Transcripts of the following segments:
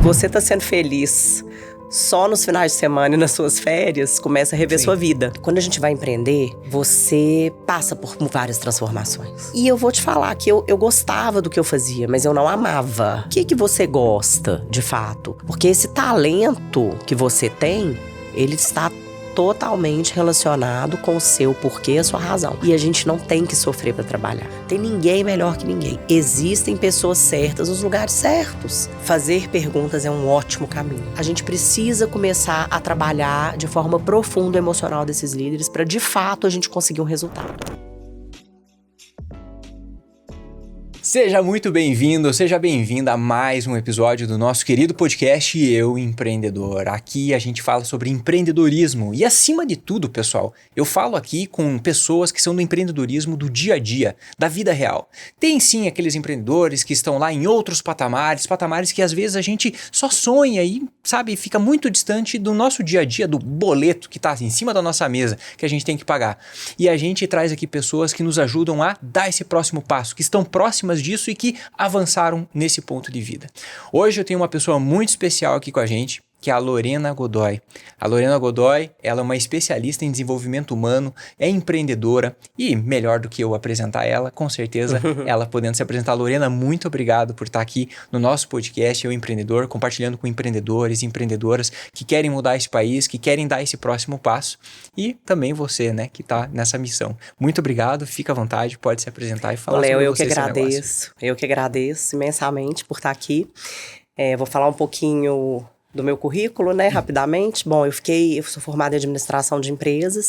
Você tá sendo feliz só nos finais de semana e nas suas férias, começa a rever sua vida. Quando a gente vai empreender, você passa por várias transformações. E eu vou te falar que eu gostava do que eu fazia, mas eu não amava. O que você gosta, de fato? Porque esse talento que você tem, ele está totalmente relacionado com o seu porquê, a sua razão. E a gente não tem que sofrer para trabalhar. Tem ninguém melhor que ninguém. Existem pessoas certas nos lugares certos. Fazer perguntas é um ótimo caminho. A gente precisa começar a trabalhar de forma profunda o emocional desses líderes para, de fato, a gente conseguir um resultado. Seja muito bem-vindo, seja bem-vinda a mais um episódio do nosso querido podcast Eu Empreendedor. Aqui a gente fala sobre empreendedorismo e, acima de tudo, pessoal, eu falo aqui com pessoas que são do empreendedorismo do dia a dia, da vida real. Tem sim aqueles empreendedores que estão lá em outros patamares que às vezes a gente só sonha e, sabe, fica muito distante do nosso dia a dia, do boleto que está em cima da nossa mesa, que a gente tem que pagar. E a gente traz aqui pessoas que nos ajudam a dar esse próximo passo, que estão próximas disso e que avançaram nesse ponto de vida. Hoje eu tenho uma pessoa muito especial aqui com a gente, que é a Lorena Godoy. A Lorena Godoy, ela é uma especialista em desenvolvimento humano, é empreendedora e, melhor do que eu apresentar ela, com certeza, ela podendo se apresentar. Lorena, muito obrigado por estar aqui no nosso podcast Eu Empreendedor, compartilhando com empreendedores e empreendedoras que querem mudar esse país, que querem dar esse próximo passo, e também você, né, que está nessa missão. Muito obrigado, fica à vontade, pode se apresentar e falar Léo, sobre eu você, que agradeço. Eu que agradeço imensamente por estar aqui. Vou falar um pouquinho do meu currículo, né, rapidamente. Bom, eu sou formada em administração de empresas,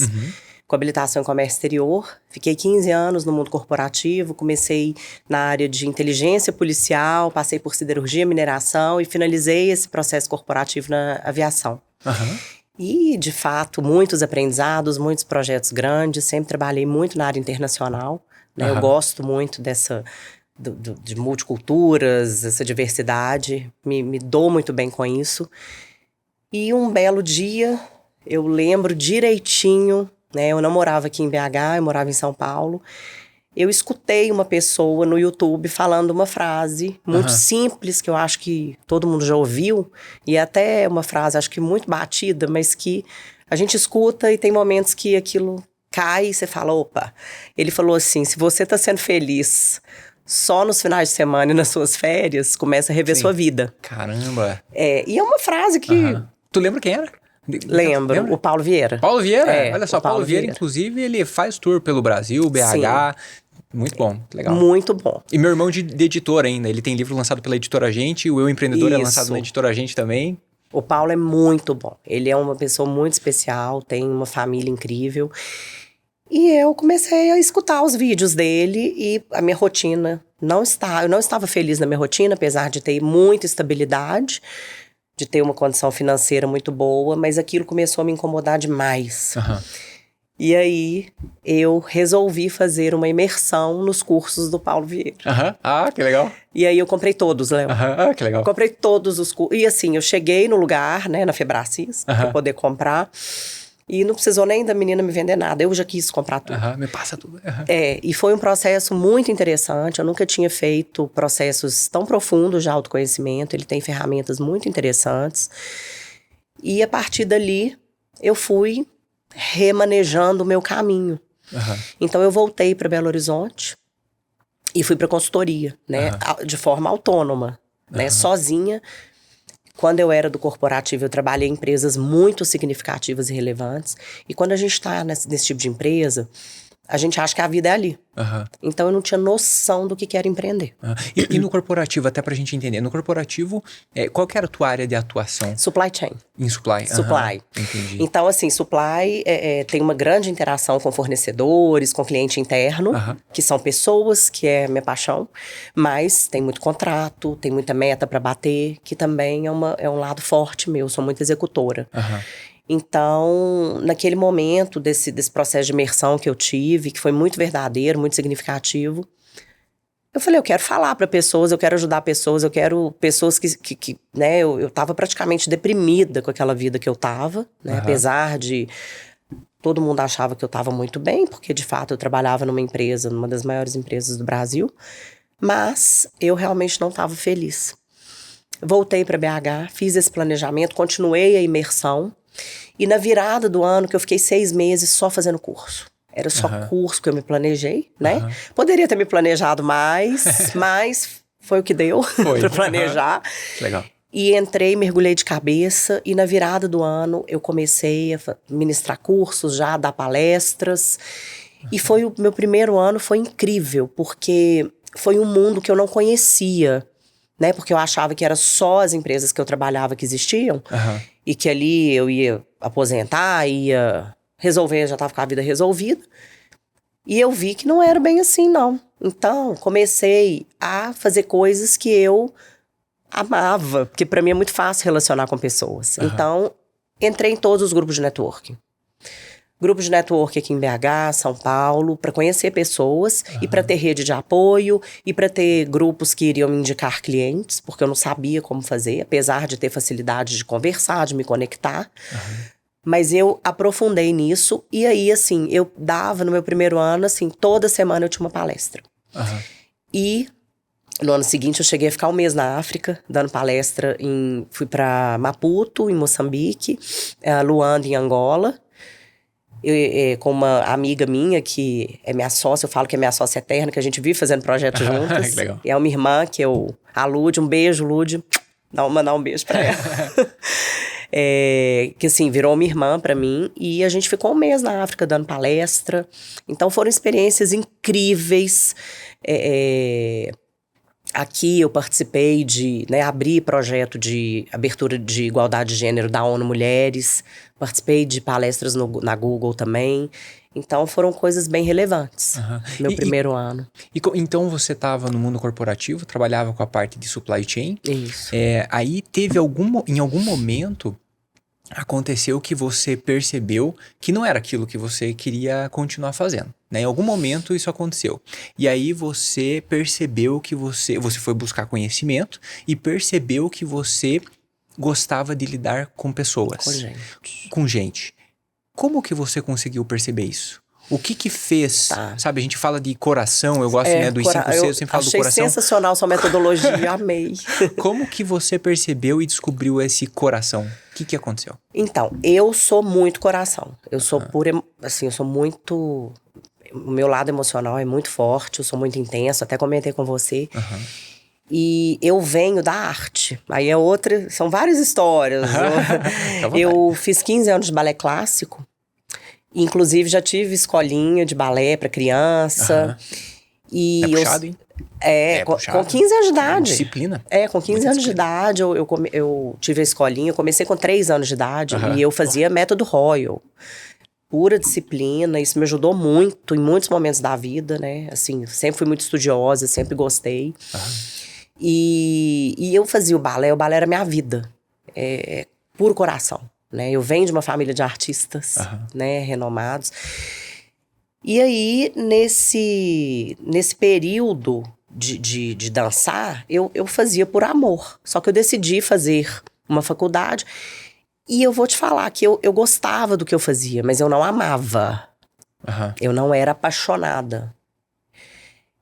com habilitação em comércio exterior. Fiquei 15 anos no mundo corporativo, comecei na área de inteligência policial, passei por siderurgia, mineração e finalizei esse processo corporativo na aviação. E, de fato, muitos aprendizados, muitos projetos grandes, sempre trabalhei muito na área internacional, né, eu gosto muito de multiculturas, essa diversidade, me dou muito bem com isso. E um belo dia, eu lembro direitinho, né, eu não morava aqui em BH, eu morava em São Paulo, eu escutei uma pessoa no YouTube falando uma frase muito simples, que eu acho que todo mundo já ouviu, e até uma frase, acho que muito batida, mas que a gente escuta e tem momentos que aquilo cai e você fala, opa. Ele falou assim, se você tá sendo feliz só nos finais de semana e nas suas férias, começa a rever sua vida. Caramba! E é uma frase que... Tu lembra quem era? Lembro, lembra? O Paulo Vieira. Paulo Vieira? Olha só, Paulo Paulo Vieira, inclusive, ele faz tour pelo Brasil, BH. Sim. Muito bom, legal. Muito bom. E meu irmão de editora ainda, ele tem livro lançado pela Editora Gente, o Eu Empreendedor é lançado na Editora Gente também. O Paulo é muito bom, ele é uma pessoa muito especial, tem uma família incrível. E eu comecei a escutar os vídeos dele e a minha rotina eu não estava feliz na minha rotina, apesar de ter muita estabilidade, de ter uma condição financeira muito boa, mas aquilo começou a me incomodar demais. E aí, eu resolvi fazer uma imersão nos cursos do Paulo Vieira. Ah, que legal. E aí, eu comprei todos, Léo. Ah, que legal. Comprei todos os cursos. E assim, eu cheguei no lugar, né, na Febracis, pra poder comprar. E não precisou nem da menina me vender nada, eu já quis comprar tudo. Me passa tudo. E foi um processo muito interessante, eu nunca tinha feito processos tão profundos de autoconhecimento, ele tem ferramentas muito interessantes. E a partir dali, eu fui remanejando o meu caminho. Então eu voltei para Belo Horizonte e fui para consultoria, né, de forma autônoma, né, sozinha. Quando eu era do corporativo, eu trabalhei em empresas muito significativas e relevantes. E quando a gente está nesse tipo de empresa, a gente acha que a vida é ali. Então eu não tinha noção do que era empreender. E no corporativo, até pra gente entender, no corporativo, qual que era a tua área de atuação? Supply chain. Em supply? Supply. Entendi. Então, assim, supply tem uma grande interação com fornecedores, com cliente interno, que são pessoas, que é minha paixão, mas tem muito contrato, tem muita meta para bater, que também é um lado forte meu, sou muito executora. Então, naquele momento desse processo de imersão que eu tive, que foi muito verdadeiro, muito significativo, eu falei, eu quero falar para pessoas, eu quero ajudar pessoas, eu quero pessoas que né, eu tava praticamente deprimida com aquela vida que eu tava, né, apesar de todo mundo achava que eu tava muito bem, porque de fato eu trabalhava numa das maiores empresas do Brasil, mas eu realmente não tava feliz. voltei para BH, fiz esse planejamento, continuei a imersão. E na virada do ano, que eu fiquei 6 meses só fazendo curso. Era só curso que eu me planejei, né? Poderia ter me planejado mais, mas foi o que deu para planejar. Legal. E entrei, mergulhei de cabeça. E na virada do ano, eu comecei a ministrar cursos, já dar palestras. E foi o meu primeiro ano, foi incrível, porque foi um mundo que eu não conhecia, né? Porque eu achava que era só as empresas que eu trabalhava que existiam. E que ali eu ia aposentar, ia resolver, já estava com a vida resolvida. E eu vi que não era bem assim, não. Então, comecei a fazer coisas que eu amava, porque para mim é muito fácil relacionar com pessoas. Então, entrei em todos os grupos de networking. Grupos de networking aqui em BH, São Paulo, para conhecer pessoas e para ter rede de apoio e para ter grupos que iriam me indicar clientes, porque eu não sabia como fazer, apesar de ter facilidade de conversar, de me conectar. Mas eu aprofundei nisso e aí, assim, eu dava no meu primeiro ano, assim, toda semana eu tinha uma palestra. E no ano seguinte eu cheguei a ficar 1 mês na África, dando palestra fui para Maputo, em Moçambique, Luanda, em Angola. Com uma amiga minha que é minha sócia, eu falo que é minha sócia eterna, que a gente vive fazendo projeto juntas. Que legal. E é uma irmã a Lud, um beijo, Lud. Mandar um beijo pra ela. Que assim, virou uma irmã pra mim. E a gente ficou 1 mês na África dando palestra. Então foram experiências incríveis. Aqui eu participei de, abrir projeto de abertura de igualdade de gênero da ONU Mulheres. Participei de palestras na Google também. Então foram coisas bem relevantes. Meu primeiro ano. Então você estava no mundo corporativo, trabalhava com a parte de supply chain. Isso. Aí teve em algum momento aconteceu que você percebeu que não era aquilo que você queria continuar fazendo, né? Em algum momento isso aconteceu. E aí você percebeu que você foi buscar conhecimento e percebeu que você gostava de lidar com pessoas. Com gente. Como que você conseguiu perceber isso? O que fez, sabe, a gente fala de coração, eu gosto, dos 5 Cs, eu sempre falo do coração. Achei sensacional sua metodologia, amei. Como que você percebeu e descobriu esse coração? O que aconteceu? Então, eu sou muito coração. Eu sou eu sou muito... O meu lado emocional é muito forte, eu sou muito intenso, até comentei com você. E eu venho da arte. Aí é outra... São várias histórias. Eu fiz 15 anos de balé clássico. Inclusive, já tive escolinha de balé para criança. E puxado, hein? Com 15 anos de idade. Disciplina. Com 15 anos de idade, eu tive a escolinha. Eu comecei com 3 anos de idade e eu fazia método Royal. Pura disciplina, isso me ajudou muito em muitos momentos da vida, né? Assim, sempre fui muito estudiosa, sempre gostei. E eu fazia o balé era minha vida. Puro coração. Né? Eu venho de uma família de artistas, né, renomados. E aí, nesse período de dançar, eu fazia por amor. Só que eu decidi fazer uma faculdade. E eu vou te falar que eu gostava do que eu fazia, mas eu não amava. Eu não era apaixonada.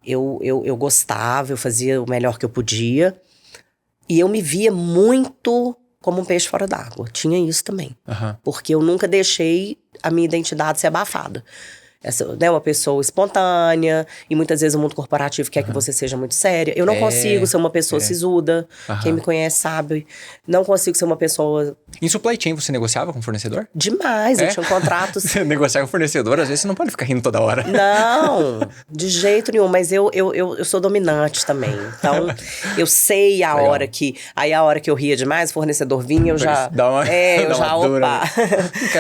Eu gostava, eu fazia o melhor que eu podia. E eu me via muito... como um peixe fora d'água. Tinha isso também. Porque eu nunca deixei a minha identidade ser abafada. Uma pessoa espontânea, e muitas vezes o mundo corporativo quer que você seja muito séria. Eu não consigo ser uma pessoa sisuda. Quem me conhece sabe. Não consigo ser uma pessoa... Em supply chain, você negociava com o fornecedor? Demais, eu tinha contratos... Você negociar com o fornecedor, às vezes você não pode ficar rindo toda hora. Não, de jeito nenhum. Mas eu sou dominante também. Então, eu sei a hora que... Aí a hora que eu ria demais, o fornecedor vinha, eu já... opa.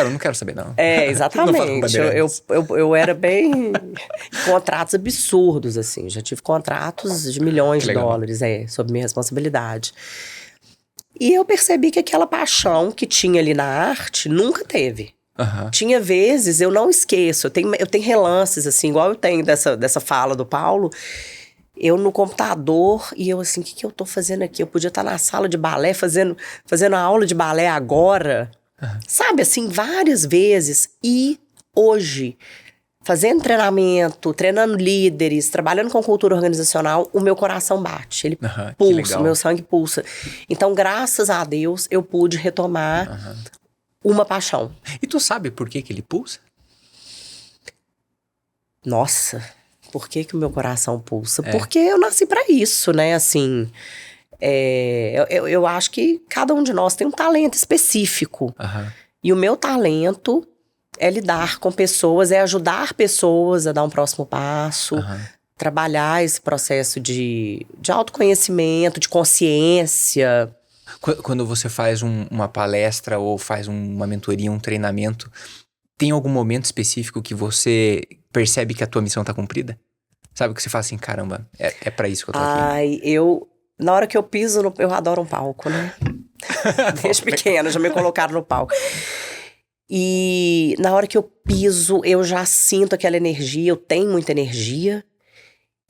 Não quero saber, não. Exatamente. Eu era bem... Contratos absurdos, assim. Já tive contratos de milhões de dólares, sob minha responsabilidade. E eu percebi que aquela paixão que tinha ali na arte nunca teve. Tinha vezes, eu não esqueço, eu tenho relances, assim, igual eu tenho dessa fala do Paulo. Eu no computador, e eu assim, o que eu tô fazendo aqui? Eu podia estar na sala de balé, fazendo a aula de balé agora. Sabe, assim, várias vezes. E hoje... fazendo treinamento, treinando líderes, trabalhando com cultura organizacional, o meu coração bate, ele pulsa, o meu sangue pulsa. Então, graças a Deus, eu pude retomar uma paixão. E tu sabe por que ele pulsa? Nossa, por que o meu coração pulsa? Porque eu nasci pra isso, né? Assim, eu acho que cada um de nós tem um talento específico. E o meu talento é lidar com pessoas, é ajudar pessoas a dar um próximo passo, trabalhar esse processo de autoconhecimento, de consciência. Quando você faz uma palestra ou faz uma mentoria, um treinamento, tem algum momento específico que você percebe que a tua missão tá cumprida? Sabe, que você fala assim, caramba, é pra isso que eu tô aqui. Na hora que eu piso, eu adoro um palco, né? Desde pequena, já me colocaram no palco. E na hora que eu piso, eu já sinto aquela energia, eu tenho muita energia.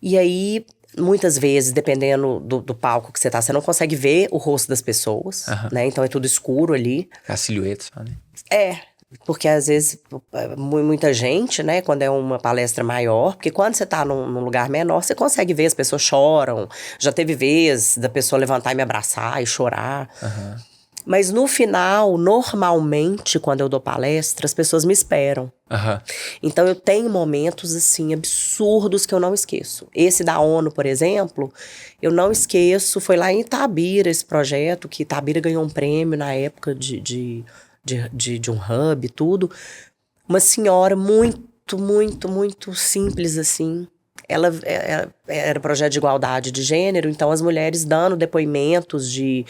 E aí, muitas vezes, dependendo do palco que você tá, você não consegue ver o rosto das pessoas, né? Então é tudo escuro ali. A silhueta só, né? Porque às vezes, muita gente, né, quando é uma palestra maior, porque quando você tá num lugar menor, você consegue ver, as pessoas choram. Já teve vez da pessoa levantar e me abraçar e chorar. Mas no final, normalmente, quando eu dou palestra, as pessoas me esperam. Então eu tenho momentos, assim, absurdos que eu não esqueço. Esse da ONU, por exemplo, eu não esqueço. Foi lá em Itabira esse projeto, que Itabira ganhou um prêmio na época de um hub e tudo. Uma senhora muito, muito, muito simples, assim. Ela era projeto de igualdade de gênero, então as mulheres dando depoimentos de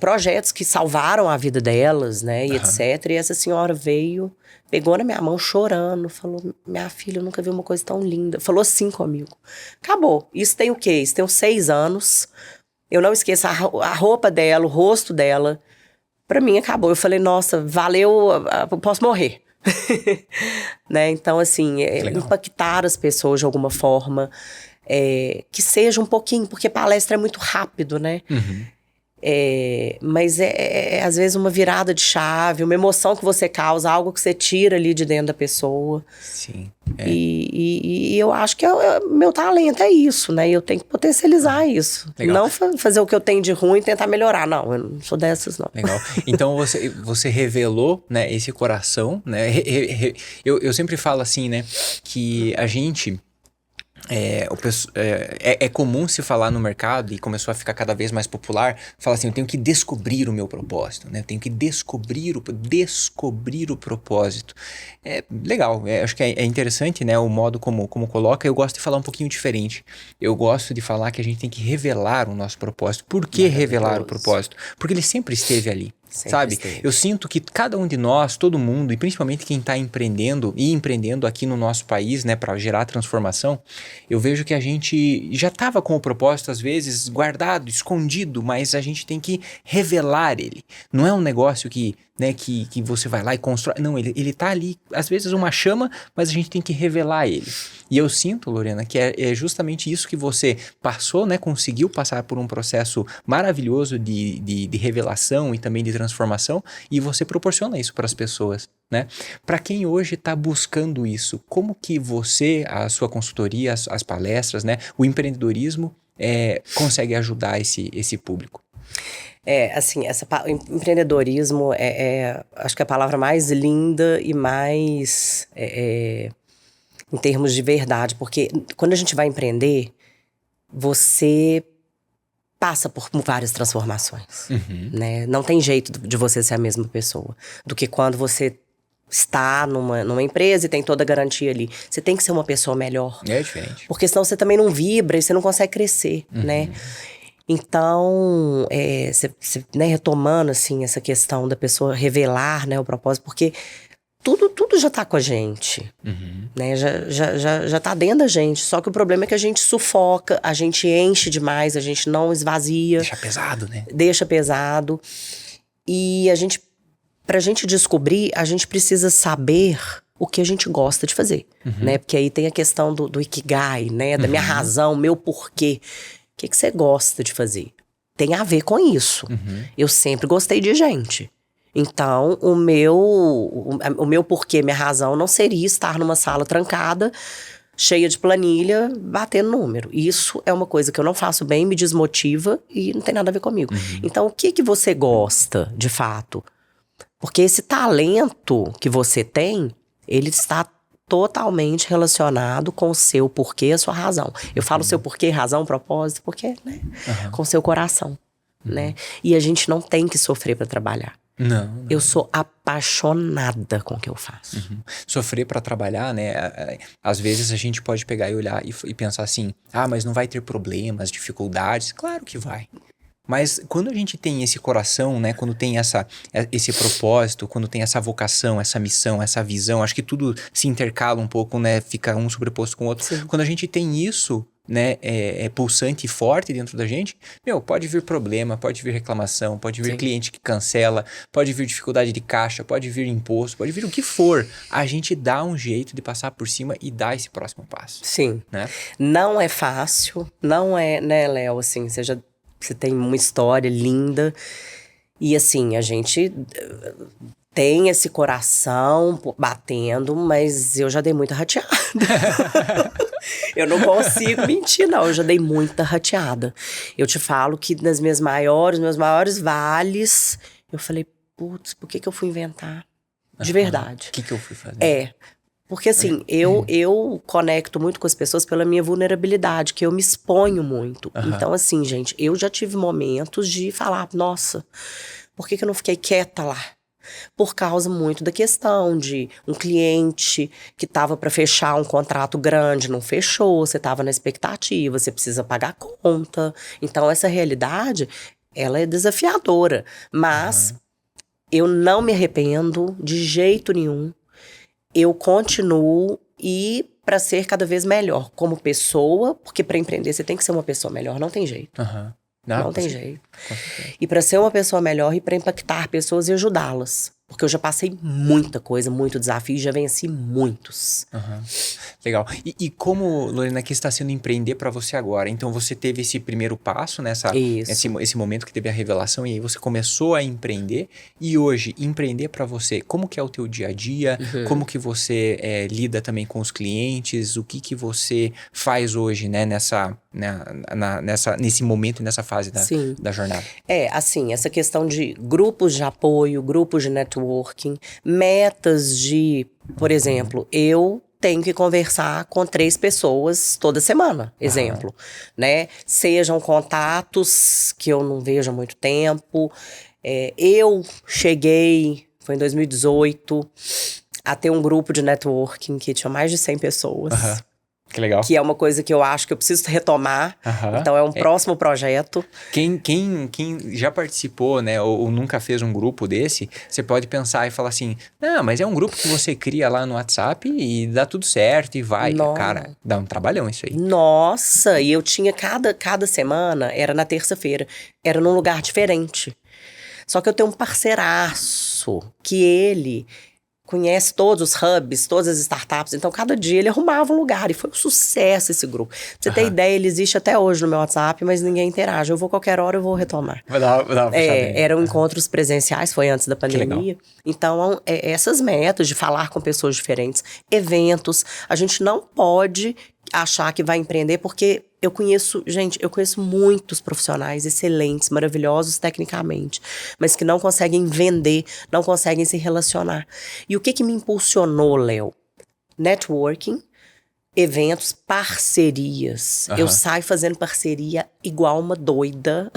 projetos que salvaram a vida delas, né, e etc. E essa senhora veio, pegou na minha mão chorando, falou, minha filha, eu nunca vi uma coisa tão linda. Falou assim comigo. Acabou. Isso tem o quê? Isso tem uns 6 anos. Eu não esqueço a roupa dela, o rosto dela. Pra mim, acabou. Eu falei, nossa, valeu, eu posso morrer. Né? Então, assim, impactar as pessoas de alguma forma, que seja um pouquinho, porque palestra é muito rápido, né? Mas às vezes uma virada de chave, uma emoção que você causa, algo que você tira ali de dentro da pessoa. Sim. E eu acho que meu talento é isso, né? Eu tenho que potencializar isso. Legal. Não fazer o que eu tenho de ruim e tentar melhorar. Não, eu não sou dessas, não. Legal. Então você revelou, né, esse coração, né? Eu sempre falo assim, né, que a gente... É comum se falar no mercado, e começou a ficar cada vez mais popular, falar assim, eu tenho que descobrir o meu propósito, né? Eu tenho que descobrir o propósito. Legal, acho que é interessante, né, o modo como coloca. Eu gosto de falar um pouquinho diferente. Eu gosto de falar que a gente tem que revelar o nosso propósito. Por que revelar o propósito? Porque ele sempre esteve ali. Sabe? Eu sinto que cada um de nós, todo mundo, e principalmente quem está empreendendo aqui no nosso país, né, para gerar transformação, eu vejo que a gente já estava com o propósito, às vezes, guardado, escondido, mas a gente tem que revelar ele. Não é um negócio que você vai lá e constrói. Não, ele tá ali, às vezes uma chama, mas a gente tem que revelar ele. E eu sinto, Lorena, que é justamente isso que você passou, né? Conseguiu passar por um processo maravilhoso de revelação e também de transformação, e você proporciona isso para as pessoas, né? Para quem hoje está buscando isso, como que você, a sua consultoria, as palestras, né? O empreendedorismo consegue ajudar esse público? Assim, empreendedorismo acho que é a palavra mais linda e mais em termos de verdade, porque quando a gente vai empreender, você passa por várias transformações, né? Não tem jeito de você ser a mesma pessoa do que quando você está numa empresa e tem toda a garantia ali. Você tem que ser uma pessoa melhor. É diferente. Porque senão você também não vibra e você não consegue crescer, né? Então, né, retomando, assim, essa questão da pessoa revelar, né, o propósito, porque tudo já tá com a gente, né, já tá dentro da gente, só que o problema é que a gente sufoca, a gente enche demais, a gente não esvazia. Deixa pesado, né? Deixa pesado. E pra gente descobrir, a gente precisa saber o que a gente gosta de fazer, né, porque aí tem a questão do Ikigai, né, da minha razão, meu porquê. O que você gosta de fazer? Tem a ver com isso. Eu sempre gostei de gente. Então, o meu porquê, minha razão não seria estar numa sala trancada, cheia de planilha, batendo número. Isso é uma coisa que eu não faço bem, me desmotiva e não tem nada a ver comigo. Então, o que você gosta, de fato? Porque esse talento que você tem, ele está totalmente relacionado com o seu porquê, a sua razão. Eu falo seu porquê, razão, propósito, porque, né? Com o seu coração, né? E a gente não tem que sofrer para trabalhar. Não. Eu sou apaixonada com o que eu faço. Sofrer para trabalhar, né? Às vezes a gente pode pegar e olhar e pensar assim, mas não vai ter problemas, dificuldades. Claro que vai. Mas quando a gente tem esse coração, né? Quando tem esse propósito, quando tem essa vocação, essa missão, essa visão, acho que tudo se intercala um pouco, né? Fica um sobreposto com o outro. Sim. Quando a gente tem isso, né? É pulsante e forte dentro da gente, pode vir problema, pode vir reclamação, pode vir cliente que cancela, pode vir dificuldade de caixa, pode vir imposto, pode vir o que for. A gente dá um jeito de passar por cima e dar esse próximo passo. Sim. Né? Não é fácil, não é, né, Léo? Assim, você tem uma história linda. E assim, a gente tem esse coração batendo, mas eu já dei muita rateada. Eu não consigo mentir, não. Eu já dei muita rateada. Eu te falo que meus maiores vales, eu falei, putz, por que eu fui inventar? De verdade. O que eu fui fazer? Porque assim, eu conecto muito com as pessoas pela minha vulnerabilidade, que eu me exponho muito. Então assim, gente, eu já tive momentos de falar, nossa, por que eu não fiquei quieta lá? Por causa muito da questão de um cliente que estava para fechar um contrato grande, não fechou, você estava na expectativa, você precisa pagar a conta. Então essa realidade, ela é desafiadora. Mas eu não me arrependo de jeito nenhum. Eu continuo e para ser cada vez melhor como pessoa, porque para empreender você tem que ser uma pessoa melhor, não tem jeito. Não tem jeito. E para ser uma pessoa melhor e para impactar pessoas e ajudá-las. Porque eu já passei muita coisa, muito desafio e já venci muitos. Legal. E como, Lorena, que está sendo empreender para você agora? Então você teve esse primeiro passo, esse momento que teve a revelação e aí você começou a empreender. E hoje, empreender para você, como que é o teu dia a dia? Como que você lida também com os clientes? O que você faz hoje, né, nesse momento e nessa fase da jornada? Assim, essa questão de grupos de apoio, grupos de networking, metas de, por exemplo, eu tenho que conversar com 3 pessoas toda semana, exemplo, né? Sejam contatos que eu não vejo há muito tempo. Eu cheguei, foi em 2018, a ter um grupo de networking que tinha mais de 100 pessoas. Que legal. Que é uma coisa que eu acho que eu preciso retomar. Então é um próximo projeto. Quem já participou, né, ou nunca fez um grupo desse, você pode pensar e falar assim, não, mas é um grupo que você cria lá no WhatsApp e dá tudo certo e vai. Cara, dá um trabalhão isso aí. Nossa, e eu tinha cada semana, era na terça-feira, era num lugar diferente. Só que eu tenho um parceiraço que ele conhece todos os hubs, todas as startups. Então, cada dia ele arrumava um lugar. E foi um sucesso esse grupo. Pra você ter ideia, ele existe até hoje no meu WhatsApp, mas ninguém interage. Eu vou qualquer hora, eu vou retomar. Vai dar uma eram encontros presenciais, foi antes da pandemia. Então, essas metas de falar com pessoas diferentes, eventos. A gente não pode achar que vai empreender, porque eu conheço muitos profissionais excelentes, maravilhosos tecnicamente, mas que não conseguem vender, não conseguem se relacionar. E o que me impulsionou, Léo? Networking, eventos, parcerias. Eu saio fazendo parceria igual uma doida.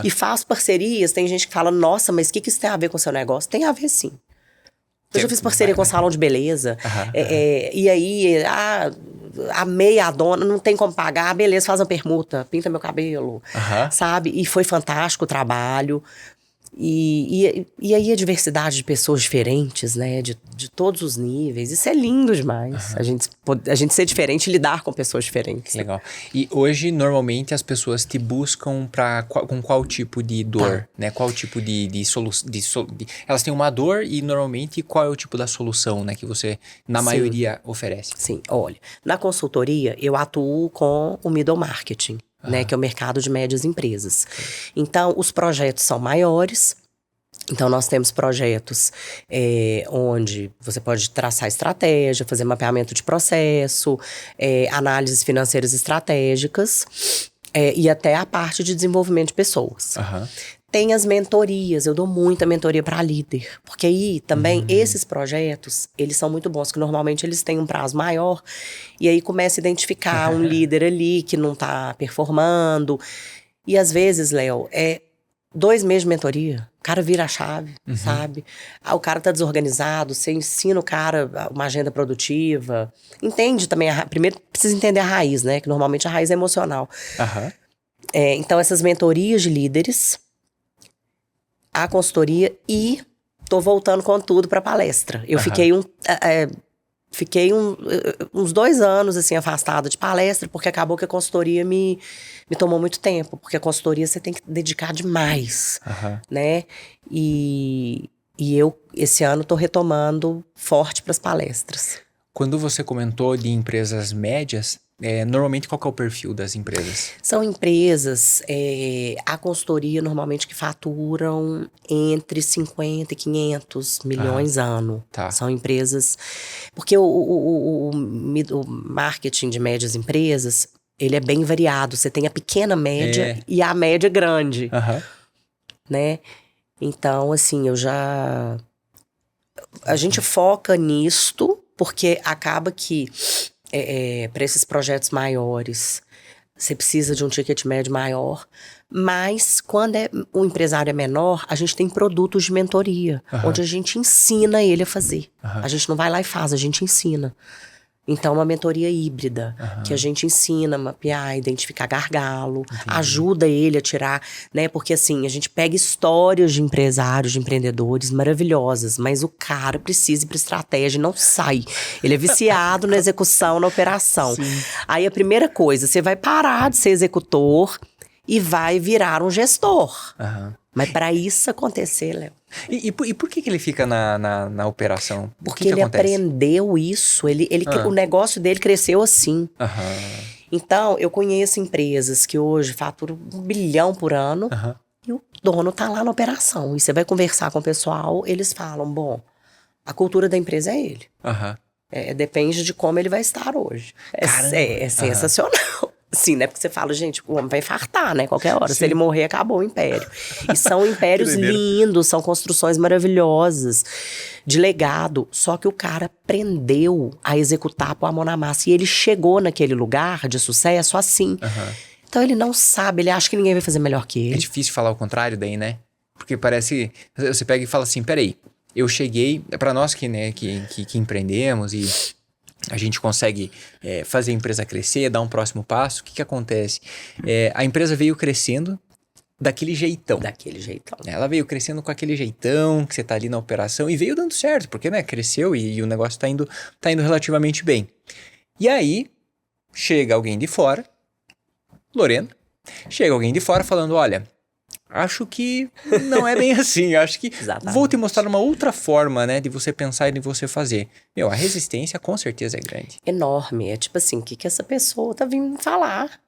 E faço parcerias, tem gente que fala, nossa, mas o que isso tem a ver com o seu negócio? Tem a ver sim. Eu já fiz parceria com salão de beleza. E aí, amei a dona, não tem como pagar, beleza, faz uma permuta, pinta meu cabelo, sabe? E foi fantástico o trabalho. E aí a diversidade de pessoas diferentes, né? De todos os níveis. Isso é lindo demais. A gente ser diferente e lidar com pessoas diferentes. Legal. E hoje, normalmente, as pessoas te buscam com qual tipo de dor, né? Qual tipo de solução? Elas têm uma dor e, normalmente, qual é o tipo da solução, né? Que você, na maioria, oferece? Sim, olha. Na consultoria, eu atuo com o middle marketing. Né, que é o mercado de médias empresas. Então, os projetos são maiores, Então, nós temos projetos onde você pode traçar estratégia, fazer mapeamento de processo, análises financeiras estratégicas e até a parte de desenvolvimento de pessoas. Tem as mentorias, eu dou muita mentoria para líder, porque aí também esses projetos, eles são muito bons, que normalmente eles têm um prazo maior, e aí começa a identificar um líder ali que não tá performando, e às vezes, Léo, 2 meses de mentoria, o cara vira a chave, sabe? O cara tá desorganizado, você ensina o cara uma agenda produtiva, entende também, primeiro precisa entender a raiz, né, que normalmente a raiz é emocional. Então essas mentorias de líderes, a consultoria e tô voltando com tudo para palestra. Eu fiquei uns 2 anos assim afastada de palestra, porque acabou que a consultoria me tomou muito tempo, porque a consultoria você tem que dedicar demais, né? E eu esse ano tô retomando forte para as palestras. Quando você comentou de empresas médias, normalmente qual que é o perfil das empresas? São empresas, a consultoria normalmente que faturam entre 50 e 500 milhões ano. São empresas... Porque o marketing de médias empresas, ele é bem variado. Você tem a pequena média e a média grande, né? Então, assim, a gente foca nisto, porque acaba que... para esses projetos maiores, você precisa de um ticket médio maior, mas quando o empresário é menor, a gente tem produtos de mentoria, onde a gente ensina ele a fazer. A gente não vai lá e faz, a gente ensina. Então, uma mentoria híbrida, que a gente ensina a mapear, identificar gargalo, ajuda ele a tirar, né? Porque assim, a gente pega histórias de empresários, de empreendedores maravilhosas, mas o cara precisa ir pra estratégia e não sai. Ele é viciado na execução, na operação. Aí a primeira coisa, você vai parar de ser executor e vai virar um gestor. Mas para isso acontecer, Léo. E por que ele fica na operação? Porque ele aprendeu isso, o negócio dele cresceu assim. Então, eu conheço empresas que hoje faturam 1 bilhão por ano e o dono tá lá na operação. E você vai conversar com o pessoal, eles falam, bom, a cultura da empresa é ele. Depende de como ele vai estar hoje. É sensacional. Sim, né? Porque você fala, gente, o homem vai infartar, né? Qualquer hora. Se ele morrer, acabou o império. E são impérios lindos, são construções maravilhosas, de legado. Só que o cara aprendeu a executar, pôr a mão na massa. E ele chegou naquele lugar de sucesso assim. Então ele não sabe, ele acha que ninguém vai fazer melhor que ele. É difícil falar o contrário daí, né? Porque parece... Você pega e fala assim, peraí, eu cheguei... Pra nós que empreendemos e... A gente consegue fazer a empresa crescer, dar um próximo passo. O que acontece? A empresa veio crescendo daquele jeitão. Ela veio crescendo com aquele jeitão, que você tá ali na operação, e veio dando certo, porque, né, cresceu e o negócio tá indo relativamente bem. E aí, chega alguém de fora, Lorena, chega alguém de fora falando, olha... Acho que não é bem assim, acho que vou te mostrar uma outra forma, né, de você pensar e de você fazer. A resistência com certeza é grande. Enorme, é tipo assim, o que essa pessoa tá vindo falar?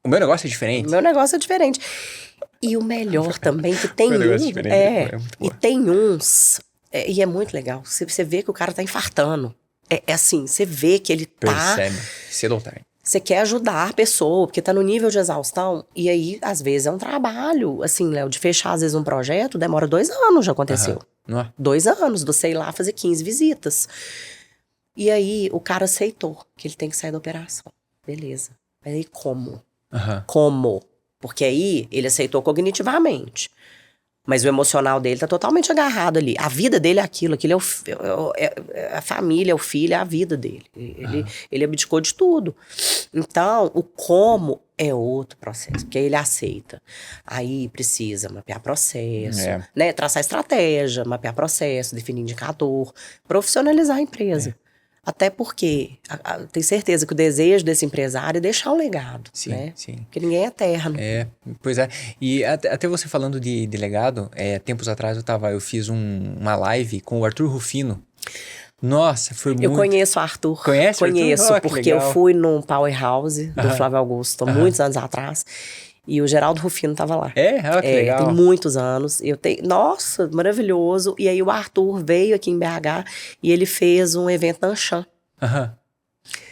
O meu negócio é diferente. O meu negócio é diferente. E o melhor também, que tem e tem uns, e é muito legal, você vê que o cara tá infartando. É assim, você vê que ele Percebe, cedo ou tarde. Você quer ajudar a pessoa, porque tá no nível de exaustão. E aí, às vezes, é um trabalho. Assim, Léo, de fechar, às vezes, um projeto, demora 2 anos, já aconteceu. 2 anos, do sei lá, fazer 15 visitas. E aí, o cara aceitou que ele tem que sair da operação. Beleza. Mas aí, como? Como? Porque aí, ele aceitou cognitivamente. Mas o emocional dele tá totalmente agarrado ali. A vida dele é aquilo é a família, é o filho, é a vida dele. Ele abdicou de tudo. Então, o como é outro processo, porque aí ele aceita. Aí precisa mapear processo, né? Traçar estratégia, mapear processo, definir indicador, profissionalizar a empresa. Até porque tenho certeza que o desejo desse empresário é deixar um legado, né? Porque ninguém é eterno. Pois é. E até você falando de legado, tempos atrás eu fiz uma live com o Arthur Rufino. Nossa, foi muito... Eu conheço o Arthur. Conhece o Arthur? Conheço, porque eu fui num Powerhouse do Flávio Augusto, muitos anos atrás. E o Geraldo Rufino tava lá. Ah, que legal. Tem muitos anos. Nossa, maravilhoso. E aí o Arthur veio aqui em BH e ele fez um evento na Anshan.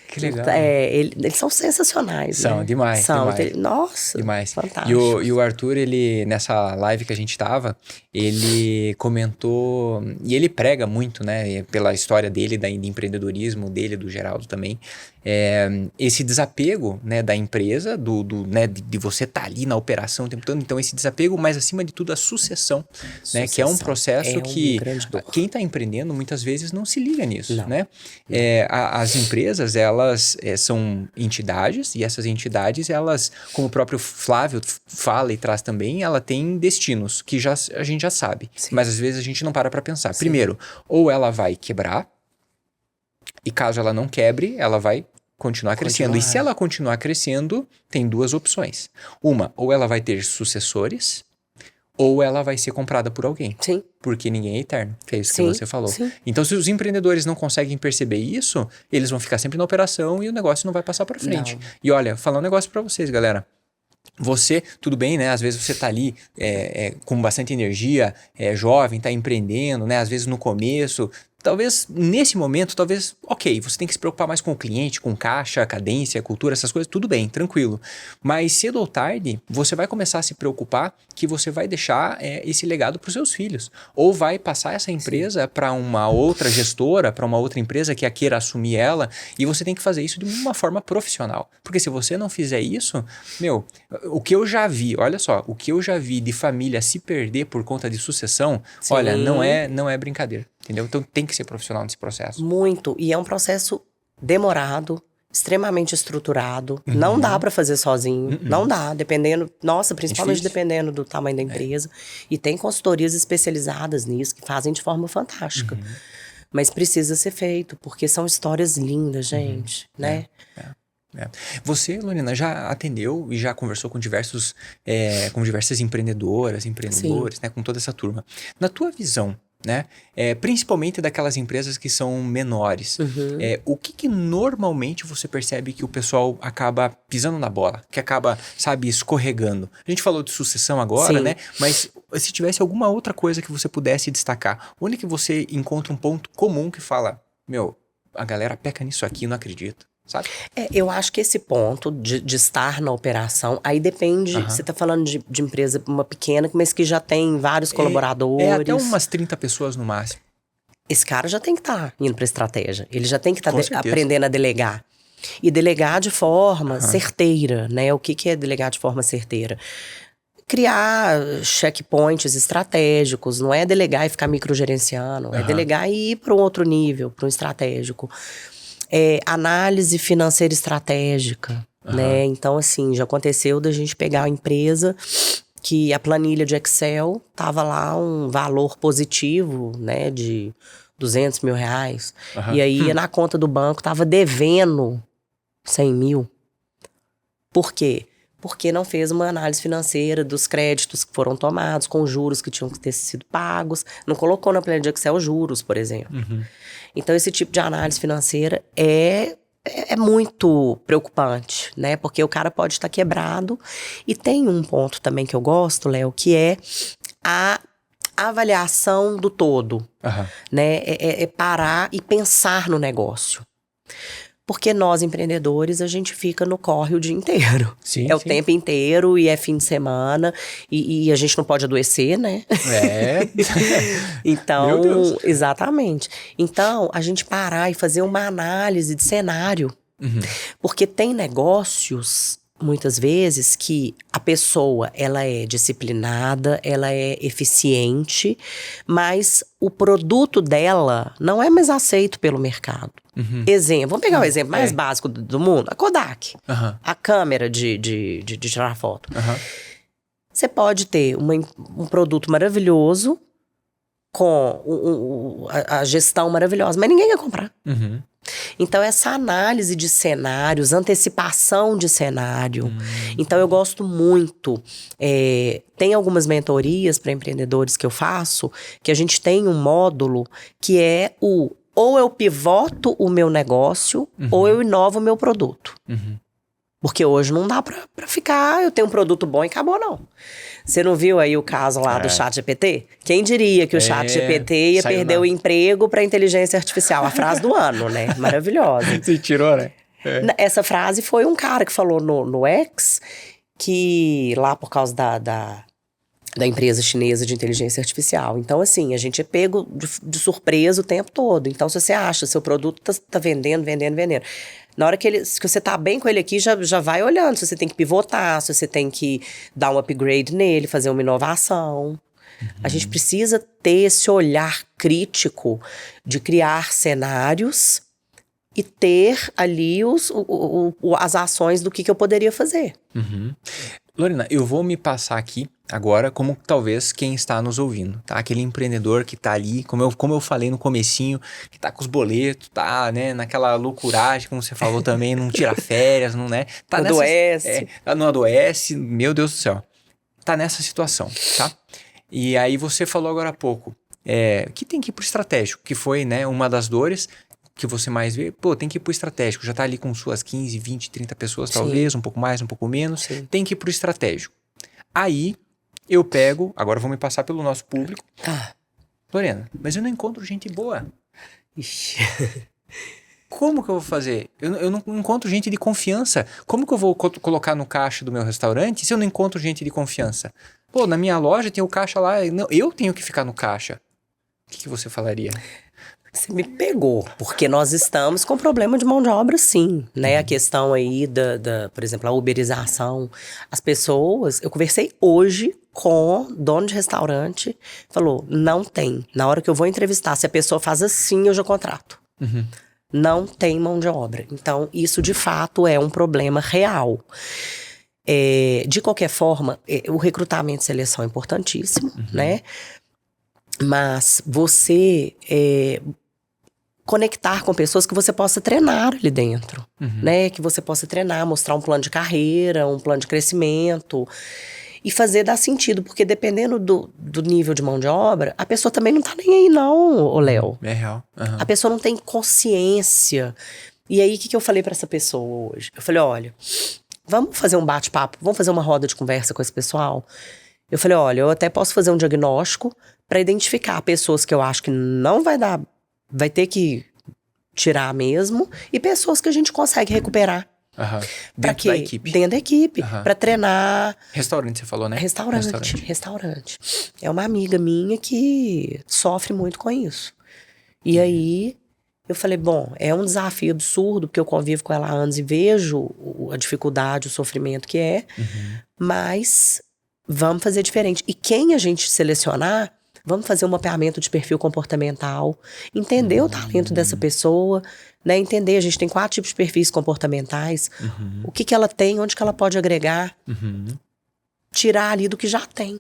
Que legal. Eles são sensacionais, São, né? demais, São, demais. Nossa, demais. Fantástico. E o Arthur, ele, nessa live que a gente tava, ele comentou, e ele prega muito, né, pela história dele, de empreendedorismo dele, do Geraldo também, esse desapego, né, da empresa, né, de você estar ali na operação o tempo todo. Então, esse desapego, mas acima de tudo, a sucessão, né, que é um processo que quem está empreendendo muitas vezes não se liga nisso, né? As empresas, elas são entidades, e essas entidades, elas, como o próprio Flávio fala e traz também, ela tem destinos que a gente já sabe. Sim. Mas às vezes a gente não para pensar. Sim. Primeiro, ou ela vai quebrar, e caso ela não quebre, ela vai continuar crescendo. E se ela continuar crescendo, tem duas opções. Uma, ou ela vai ter sucessores, ou ela vai ser comprada por alguém. Sim. Porque ninguém é eterno, que é isso que você falou. Sim. Então, se os empreendedores não conseguem perceber isso, eles vão ficar sempre na operação e o negócio não vai passar para frente. Não. E olha, falar um negócio para vocês, galera. Você, tudo bem, né? Às vezes você tá ali com bastante energia, jovem, tá empreendendo, né? Às vezes no começo... Talvez, nesse momento, ok, você tem que se preocupar mais com o cliente, com caixa, cadência, cultura, essas coisas, tudo bem, tranquilo. Mas cedo ou tarde, você vai começar a se preocupar que você vai deixar esse legado para os seus filhos. Ou vai passar essa empresa para uma outra gestora, para uma outra empresa que a queira assumir ela, e você tem que fazer isso de uma forma profissional. Porque se você não fizer isso, o que eu já vi, olha só, o que eu já vi de família se perder por conta de sucessão, Sim. olha, não é brincadeira. Entendeu? Então tem que ser profissional nesse processo. Muito. E é um processo demorado, extremamente estruturado. Uhum. Não dá para fazer sozinho. Uhum. Não dá, dependendo... Nossa, principalmente dependendo do tamanho da empresa. E tem consultorias especializadas nisso que fazem de forma fantástica. Uhum. Mas precisa ser feito, porque são histórias lindas, gente. Né? Você, Lorena, já atendeu e já conversou com diversas empreendedoras, empreendedores, né? Com toda essa turma. Na tua visão, né? Principalmente daquelas empresas que são menores. Uhum. O que normalmente você percebe que o pessoal acaba pisando na bola? Que acaba, sabe, escorregando? A gente falou de sucessão agora, Sim. né? Mas se tivesse alguma outra coisa que você pudesse destacar, onde que você encontra um ponto comum que fala, a galera peca nisso aqui, não acredito. Sabe? Eu acho que esse ponto de estar na operação, aí depende, você tá falando de empresa uma pequena, mas que já tem vários colaboradores. Até umas 30 pessoas no máximo. Esse cara já tem que estar indo para estratégia, ele já tem que estar aprendendo a delegar. E delegar de forma certeira, né? O que é delegar de forma certeira? Criar checkpoints estratégicos, não é delegar e ficar microgerenciando, é delegar e ir para um outro nível, para um estratégico. Análise financeira estratégica, né? Então, assim, já aconteceu da gente pegar a empresa que a planilha de Excel tava lá um valor positivo, né? De 200 mil reais. E aí, na conta do banco, tava devendo 100 mil. Por quê? Porque não fez uma análise financeira dos créditos que foram tomados, com juros que tinham que ter sido pagos. Não colocou na planilha de Excel juros, por exemplo. Então, esse tipo de análise financeira é muito preocupante, né? Porque o cara pode estar quebrado. E tem um ponto também que eu gosto, Léo, que é a avaliação do todo. Né? É parar e pensar no negócio. Porque nós, empreendedores, a gente fica no corre o dia inteiro. Sim, o tempo inteiro e é fim de semana. E a gente não pode adoecer, né? Então, meu Deus. Exatamente. Então, a gente parar e fazer uma análise de cenário. Porque tem negócios, muitas vezes, que a pessoa, ela é disciplinada, ela é eficiente, mas o produto dela não é mais aceito pelo mercado. Exemplo, vamos pegar o exemplo mais básico do mundo, a Kodak, a câmera de tirar foto. Você pode ter um produto maravilhoso com a gestão maravilhosa, mas ninguém quer comprar. Então, essa análise de cenários, antecipação de cenário. Então, eu gosto muito. Tem algumas mentorias para empreendedores que eu faço, que a gente tem um módulo que é ou eu pivoto o meu negócio, ou eu inovo o meu produto. Porque hoje não dá pra ficar, eu tenho um produto bom e acabou, não. Você não viu aí o caso lá do ChatGPT? Quem diria que o ChatGPT ia perder o emprego pra inteligência artificial? A frase do ano, né? Maravilhosa. Você tirou, né? Essa frase foi um cara que falou no X, que lá por causa da empresa chinesa de inteligência artificial. Então, assim, a gente é pego de surpresa o tempo todo. Então, se você acha, seu produto tá vendendo. Na hora que você tá bem com ele aqui, já vai olhando se você tem que pivotar, se você tem que dar um upgrade nele, fazer uma inovação. A gente precisa ter esse olhar crítico de criar cenários e ter ali as ações do que eu poderia fazer. Lorena, eu vou me passar aqui agora como talvez quem está nos ouvindo, tá? Aquele empreendedor que tá ali, como eu falei no comecinho, que tá com os boletos, tá, né, naquela loucuragem, como você falou também, não tira férias, não, né? Tá não adoece. Não adoece, meu Deus do céu. Tá nessa situação, tá? E aí você falou agora há pouco, que tem que ir pro estratégico, que foi, né, uma das dores que você mais vê, tem que ir pro estratégico, já tá ali com suas 15, 20, 30 pessoas, talvez, um pouco mais, um pouco menos, tem que ir pro estratégico. Aí, eu pego, agora vou me passar pelo nosso público. Lorena, mas eu não encontro gente boa. Ixi. Como que eu vou fazer? Eu não encontro gente de confiança. Como que eu vou colocar no caixa do meu restaurante se eu não encontro gente de confiança? Na minha loja tem o caixa lá, não, eu tenho que ficar no caixa. O que você falaria? Você me pegou, porque nós estamos com problema de mão de obra, sim, né? A questão aí por exemplo, a uberização. As pessoas, eu conversei hoje com dono de restaurante, falou, não tem. Na hora que eu vou entrevistar, se a pessoa faz assim, eu já contrato. Não tem mão de obra. Então, isso de fato é um problema real. De qualquer forma, o recrutamento e seleção é importantíssimo, né? Mas você conectar com pessoas que você possa treinar ali dentro, né? Que você possa treinar, mostrar um plano de carreira, um plano de crescimento e fazer dar sentido, porque dependendo do nível de mão de obra, a pessoa também não tá nem aí não, Léo. É real. A pessoa não tem consciência. E aí, o que eu falei pra essa pessoa hoje? Eu falei, olha, vamos fazer um bate-papo, vamos fazer uma roda de conversa com esse pessoal? Eu falei, olha, eu até posso fazer um diagnóstico pra identificar pessoas que eu acho que não vai ter que tirar mesmo, e pessoas que a gente consegue recuperar. Dentro da equipe. Dentro da equipe, pra treinar. Restaurante, você falou, né? Restaurante. É uma amiga minha que sofre muito com isso. E aí, eu falei, bom, é um desafio absurdo, porque eu convivo com ela há anos e vejo a dificuldade, o sofrimento que é, mas vamos fazer diferente. E quem a gente selecionar, vamos fazer um mapeamento de perfil comportamental, entender o talento dessa pessoa, né? Entender, a gente tem 4 tipos de perfis comportamentais, o que ela tem, onde que ela pode agregar, tirar ali do que já tem.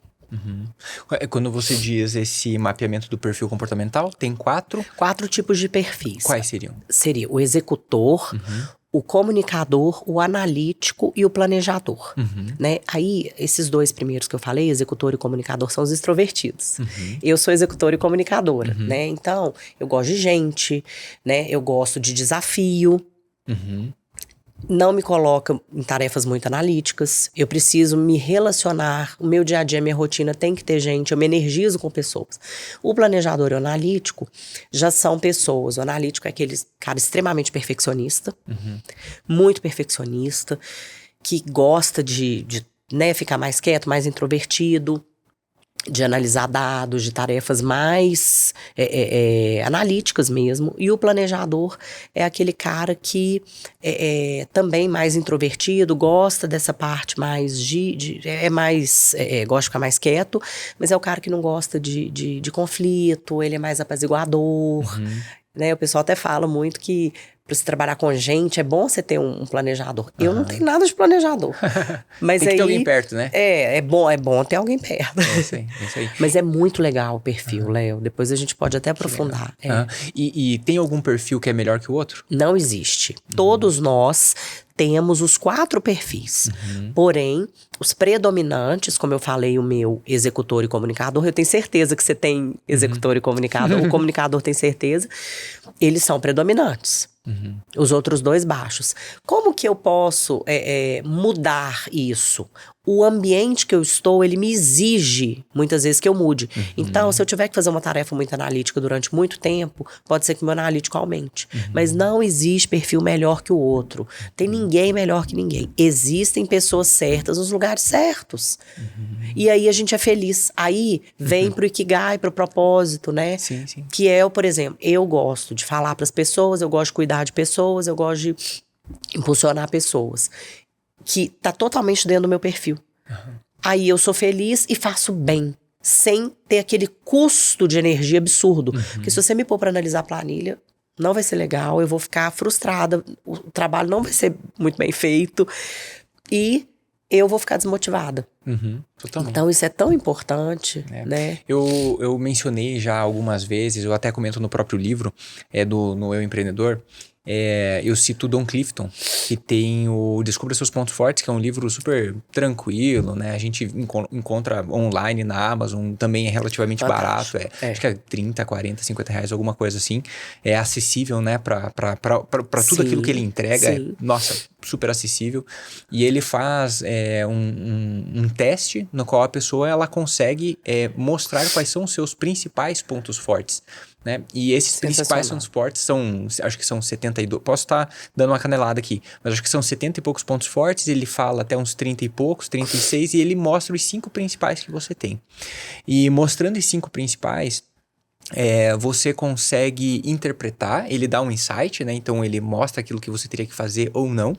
Quando você diz esse mapeamento do perfil comportamental, tem 4 tipos de perfis. Quais seriam? Seria o executor, o comunicador, o analítico e o planejador, né? Aí, esses 2 primeiros que eu falei, executor e comunicador, são os extrovertidos. Eu sou executora e comunicadora, né? Então, eu gosto de gente, né? Eu gosto de desafio. Não me coloca em tarefas muito analíticas. Eu preciso me relacionar. O meu dia a dia, minha rotina tem que ter gente. Eu me energizo com pessoas. O planejador e o analítico já são pessoas. O analítico é aquele cara extremamente perfeccionista. Muito perfeccionista. Que gosta de né, ficar mais quieto, mais introvertido. De analisar dados, de tarefas mais analíticas mesmo. E o planejador é aquele cara que também mais introvertido, gosta dessa parte mais gosta de ficar mais quieto, mas é o cara que não gosta de conflito, ele é mais apaziguador, né? O pessoal até fala muito que para você trabalhar com gente, é bom você ter um planejador. Eu não tenho nada de planejador. Mas tem que ter alguém perto, né? É bom ter alguém perto. É isso aí. Mas é muito legal o perfil, Léo. Depois a gente pode até aprofundar. E tem algum perfil que é melhor que o outro? Não existe. Todos nós temos os 4 perfis. Porém, os predominantes, como eu falei, o meu executor e comunicador, eu tenho certeza que você tem executor e comunicador, o comunicador tem certeza, eles são predominantes. Os outros 2 baixos. Como que eu posso mudar isso? O ambiente que eu estou, ele me exige, muitas vezes, que eu mude. Então, se eu tiver que fazer uma tarefa muito analítica durante muito tempo, pode ser que o meu analítico aumente. Mas não existe perfil melhor que o outro. Tem ninguém melhor que ninguém. Existem pessoas certas nos lugares certos. E aí a gente é feliz. Aí vem pro Ikigai, pro propósito, né? Sim, sim. Que é, por exemplo, eu gosto de falar pras pessoas, eu gosto de cuidar de pessoas, eu gosto de impulsionar pessoas. Que tá totalmente dentro do meu perfil. Aí eu sou feliz e faço bem, sem ter aquele custo de energia absurdo. Porque se você me pôr pra analisar a planilha, não vai ser legal, eu vou ficar frustrada, o trabalho não vai ser muito bem feito e eu vou ficar desmotivada. Totalmente. Então isso é tão importante, né? Eu mencionei já algumas vezes, eu até comento no próprio livro, no Eu Empreendedor, eu cito Don Clifton, que tem o Descubra Seus Pontos Fortes, que é um livro super tranquilo, né? A gente encontra online na Amazon, também é relativamente barato, acho que é 30, 40, 50 reais, alguma coisa assim. É acessível, né? Pra tudo aquilo que ele entrega, nossa, super acessível. E ele faz um teste no qual a pessoa ela consegue mostrar quais são os seus principais pontos fortes. Né? E esses principais pontos fortes são, acho que são 72, posso estar dando uma canelada aqui, mas acho que são 70 e poucos pontos fortes, ele fala até uns 30 e poucos, 36, e ele mostra os 5 principais que você tem. E mostrando os 5 principais, você consegue interpretar, ele dá um insight, né? Então ele mostra aquilo que você teria que fazer ou não,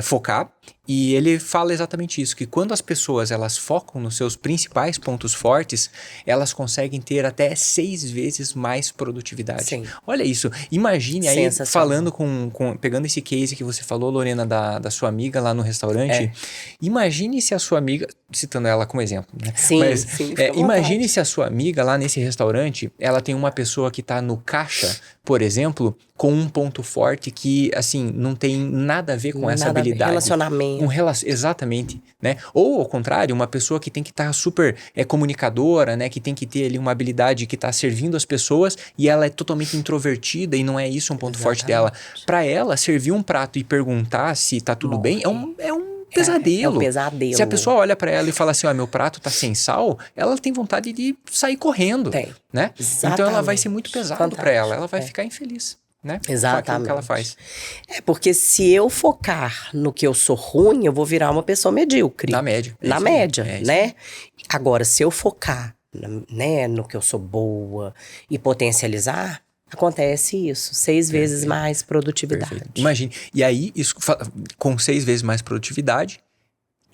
focar. E ele fala exatamente isso, que quando as pessoas elas focam nos seus principais pontos fortes, elas conseguem ter até 6 vezes mais produtividade. Sim. Olha isso, imagine aí falando pegando esse case que você falou, Lorena, da sua amiga lá no restaurante, imagine se a sua amiga, citando ela como exemplo, né? Sim, mas sim, imagine se a sua amiga lá nesse restaurante, ela tem uma pessoa que está no caixa, por exemplo, com um ponto forte que, assim, não tem nada a ver com essa habilidade. Relacionamento. Exatamente, né? Ou, ao contrário, uma pessoa que tem que estar super comunicadora, né? Que tem que ter ali uma habilidade que está servindo as pessoas e ela é totalmente introvertida e não é isso um ponto forte dela. Para ela, servir um prato e perguntar se tá tudo bem é um pesadelo. É um pesadelo. Se a pessoa olha pra ela e fala assim, meu prato tá sem sal, ela tem vontade de sair correndo, né? Então ela vai ser muito pesado pra ela vai ficar infeliz, né? Exatamente. Com aquilo que ela faz. Porque se eu focar no que eu sou ruim, eu vou virar uma pessoa medíocre. Na média. Na média, né? Agora, se eu focar, né, no que eu sou boa e potencializar, acontece isso. 6 vezes mais produtividade. Perfeito. Imagine. E aí, isso, com 6 vezes mais produtividade,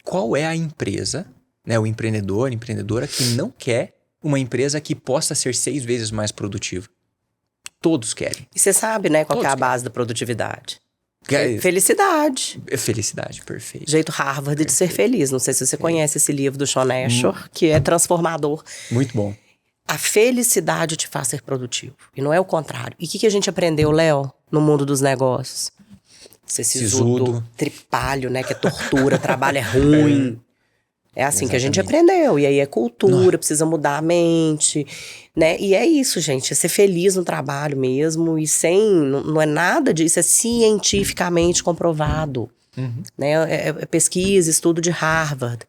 qual é a empresa, né, o empreendedor, empreendedora que não quer uma empresa que possa ser 6 vezes mais produtiva? Todos querem. E você sabe, né, qual que é a base da produtividade? Felicidade. Felicidade, perfeito. Jeito Harvard de ser feliz. Não sei se você conhece esse livro do Sean Asher, que é transformador. Muito bom. A felicidade te faz ser produtivo. E não é o contrário. E o que a gente aprendeu, Léo, no mundo dos negócios? Ser sisudo, tripalho, né? Que é tortura, trabalho é ruim. É assim que a gente aprendeu. E aí é cultura, precisa mudar a mente, né? E é isso, gente. É ser feliz no trabalho mesmo. E não é nada disso. É cientificamente comprovado. Né? É pesquisa, estudo de Harvard.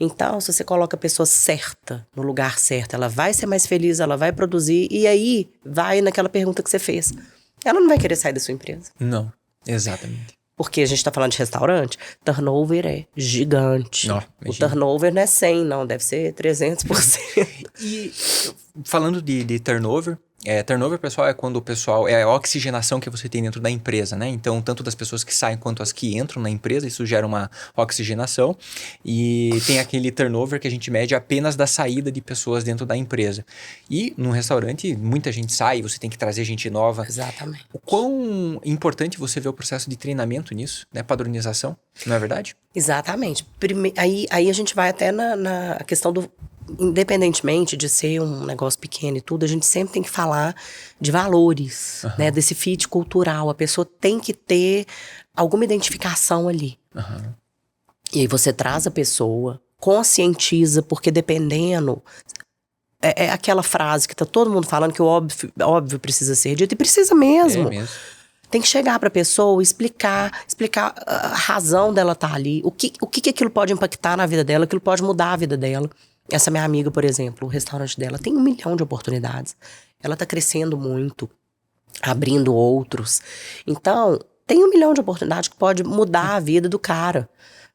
Então, se você coloca a pessoa certa, no lugar certo, ela vai ser mais feliz, ela vai produzir. E aí, vai naquela pergunta que você fez. Ela não vai querer sair da sua empresa. Não, exatamente. Porque a gente tá falando de restaurante, turnover é gigante. O turnover não é 100, não, deve ser 300%. E falando de turnover, turnover, pessoal, é quando o pessoal... É a oxigenação que você tem dentro da empresa, né? Então, tanto das pessoas que saem quanto as que entram na empresa, isso gera uma oxigenação. E tem aquele turnover que a gente mede apenas da saída de pessoas dentro da empresa. E num restaurante, muita gente sai, você tem que trazer gente nova. Exatamente. O quão importante você vê o processo de treinamento nisso, né? Padronização, não é verdade? Exatamente. Aí a gente vai até na questão do... Independentemente de ser um negócio pequeno e tudo, a gente sempre tem que falar de valores, né? Desse fit cultural. A pessoa tem que ter alguma identificação ali. Uhum. E aí você traz a pessoa, conscientiza, porque dependendo... É aquela frase que tá todo mundo falando que o óbvio precisa ser dito, e precisa mesmo. É mesmo. Tem que chegar pra pessoa, explicar a razão dela estar ali, o que aquilo pode impactar na vida dela, aquilo pode mudar a vida dela. Essa minha amiga, por exemplo, o restaurante dela tem 1 milhão de oportunidades. Ela tá crescendo muito, abrindo outros. Então, tem 1 milhão de oportunidades que pode mudar a vida do cara.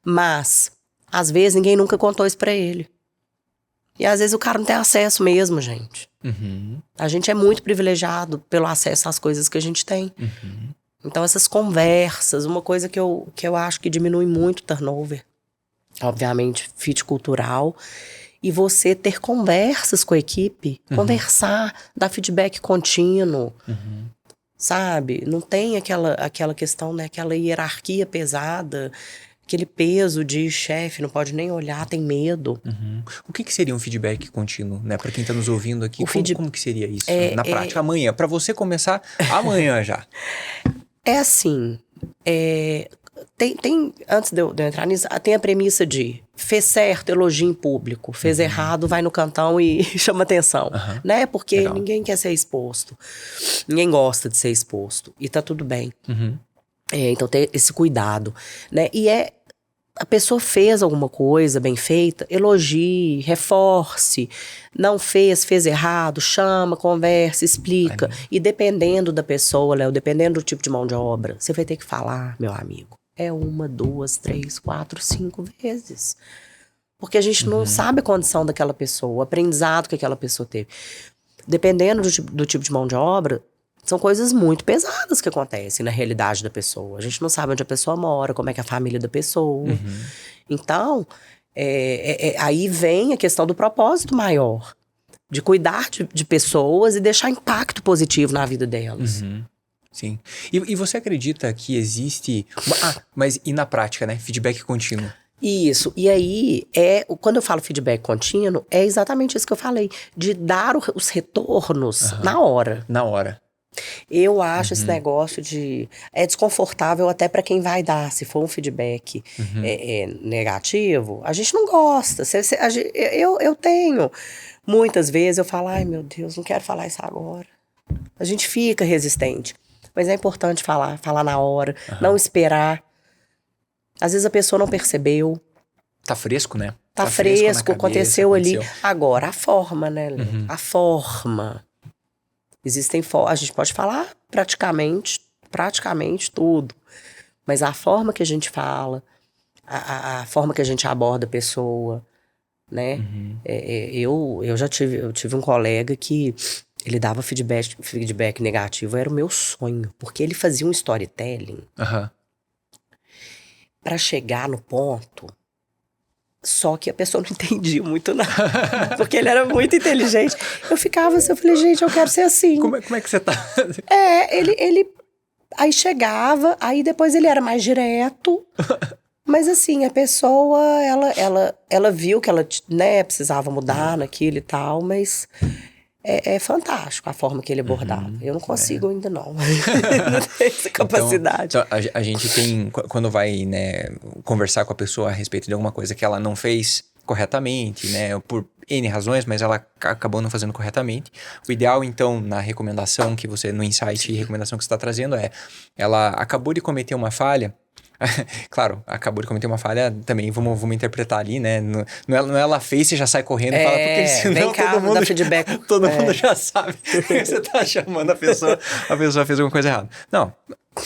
Mas, às vezes, ninguém nunca contou isso pra ele. E às vezes o cara não tem acesso mesmo, gente. Uhum. A gente é muito privilegiado pelo acesso às coisas que a gente tem. Uhum. Então essas conversas, uma coisa que eu acho que diminui muito o turnover, obviamente, fit cultural, e você ter conversas com a equipe, conversar, dar feedback contínuo, sabe? Não tem aquela questão, né? Aquela hierarquia pesada, aquele peso de chefe, não pode nem olhar, tem medo. Uhum. O que seria um feedback contínuo, né? Para quem está nos ouvindo aqui, como que seria isso na prática? Amanhã, para você começar amanhã já. É assim, tem antes de eu entrar nisso, tem a premissa de fez certo, elogia em público, fez errado, vai no cantão e chama atenção, né? Porque Legal. ninguém quer ser exposto, ninguém gosta de ser exposto, e tá tudo bem. Então ter esse cuidado, né? E a pessoa fez alguma coisa bem feita, elogie, reforce. Não fez errado, chama, conversa, explica. E dependendo da pessoa, Léo, dependendo do tipo de mão de obra, você vai ter que falar, meu amigo. É 1, 2, 3, 4, 5 vezes. Porque a gente não sabe a condição daquela pessoa, o aprendizado que aquela pessoa teve. Dependendo do tipo de mão de obra, são coisas muito pesadas que acontecem na realidade da pessoa. A gente não sabe onde a pessoa mora, como é que é a família da pessoa. Então, aí vem a questão do propósito maior. De cuidar de pessoas e deixar impacto positivo na vida delas. Sim. E você acredita que existe... mas e na prática, né? Feedback contínuo. Isso. E aí, quando eu falo feedback contínuo, é exatamente isso que eu falei. De dar os retornos na hora. Na hora. Eu acho esse negócio é desconfortável até para quem vai dar. Se for um feedback negativo, a gente não gosta. Eu tenho. Muitas vezes eu falo, ai meu Deus, não quero falar isso agora. A gente fica resistente. Mas é importante falar na hora, não esperar. Às vezes a pessoa não percebeu. Tá fresco, né? Tá fresco, aconteceu ali. Agora, a forma, né, Lê? A forma. Existem a gente pode falar praticamente tudo, mas a forma que a gente fala, a forma que a gente aborda a pessoa, né? Eu tive um colega que ele dava feedback negativo, era o meu sonho, porque ele fazia um storytelling para chegar no ponto. Só que a pessoa não entendia muito nada. Porque ele era muito inteligente. Eu ficava assim, eu falei, gente, eu quero ser assim. Como é que você tá? Ele aí chegava, aí depois ele era mais direto. Mas assim, a pessoa, ela viu que ela, né, precisava mudar naquilo e tal, mas é fantástico a forma que ele abordava. Eu não consigo ainda não. Não tenho essa capacidade. Então, a gente tem, quando vai, né, conversar com a pessoa a respeito de alguma coisa que ela não fez corretamente, né, por N razões, mas ela acabou não fazendo corretamente. O ideal, então, na recomendação que você, no insight e recomendação que você está trazendo ela acabou de cometer uma falha. Claro, acabou de cometer uma falha também, vamos interpretar ali, né? Não é ela fez, você já sai correndo e fala, porque senão todo mundo já sabe que você tá chamando a pessoa fez alguma coisa errada. Não,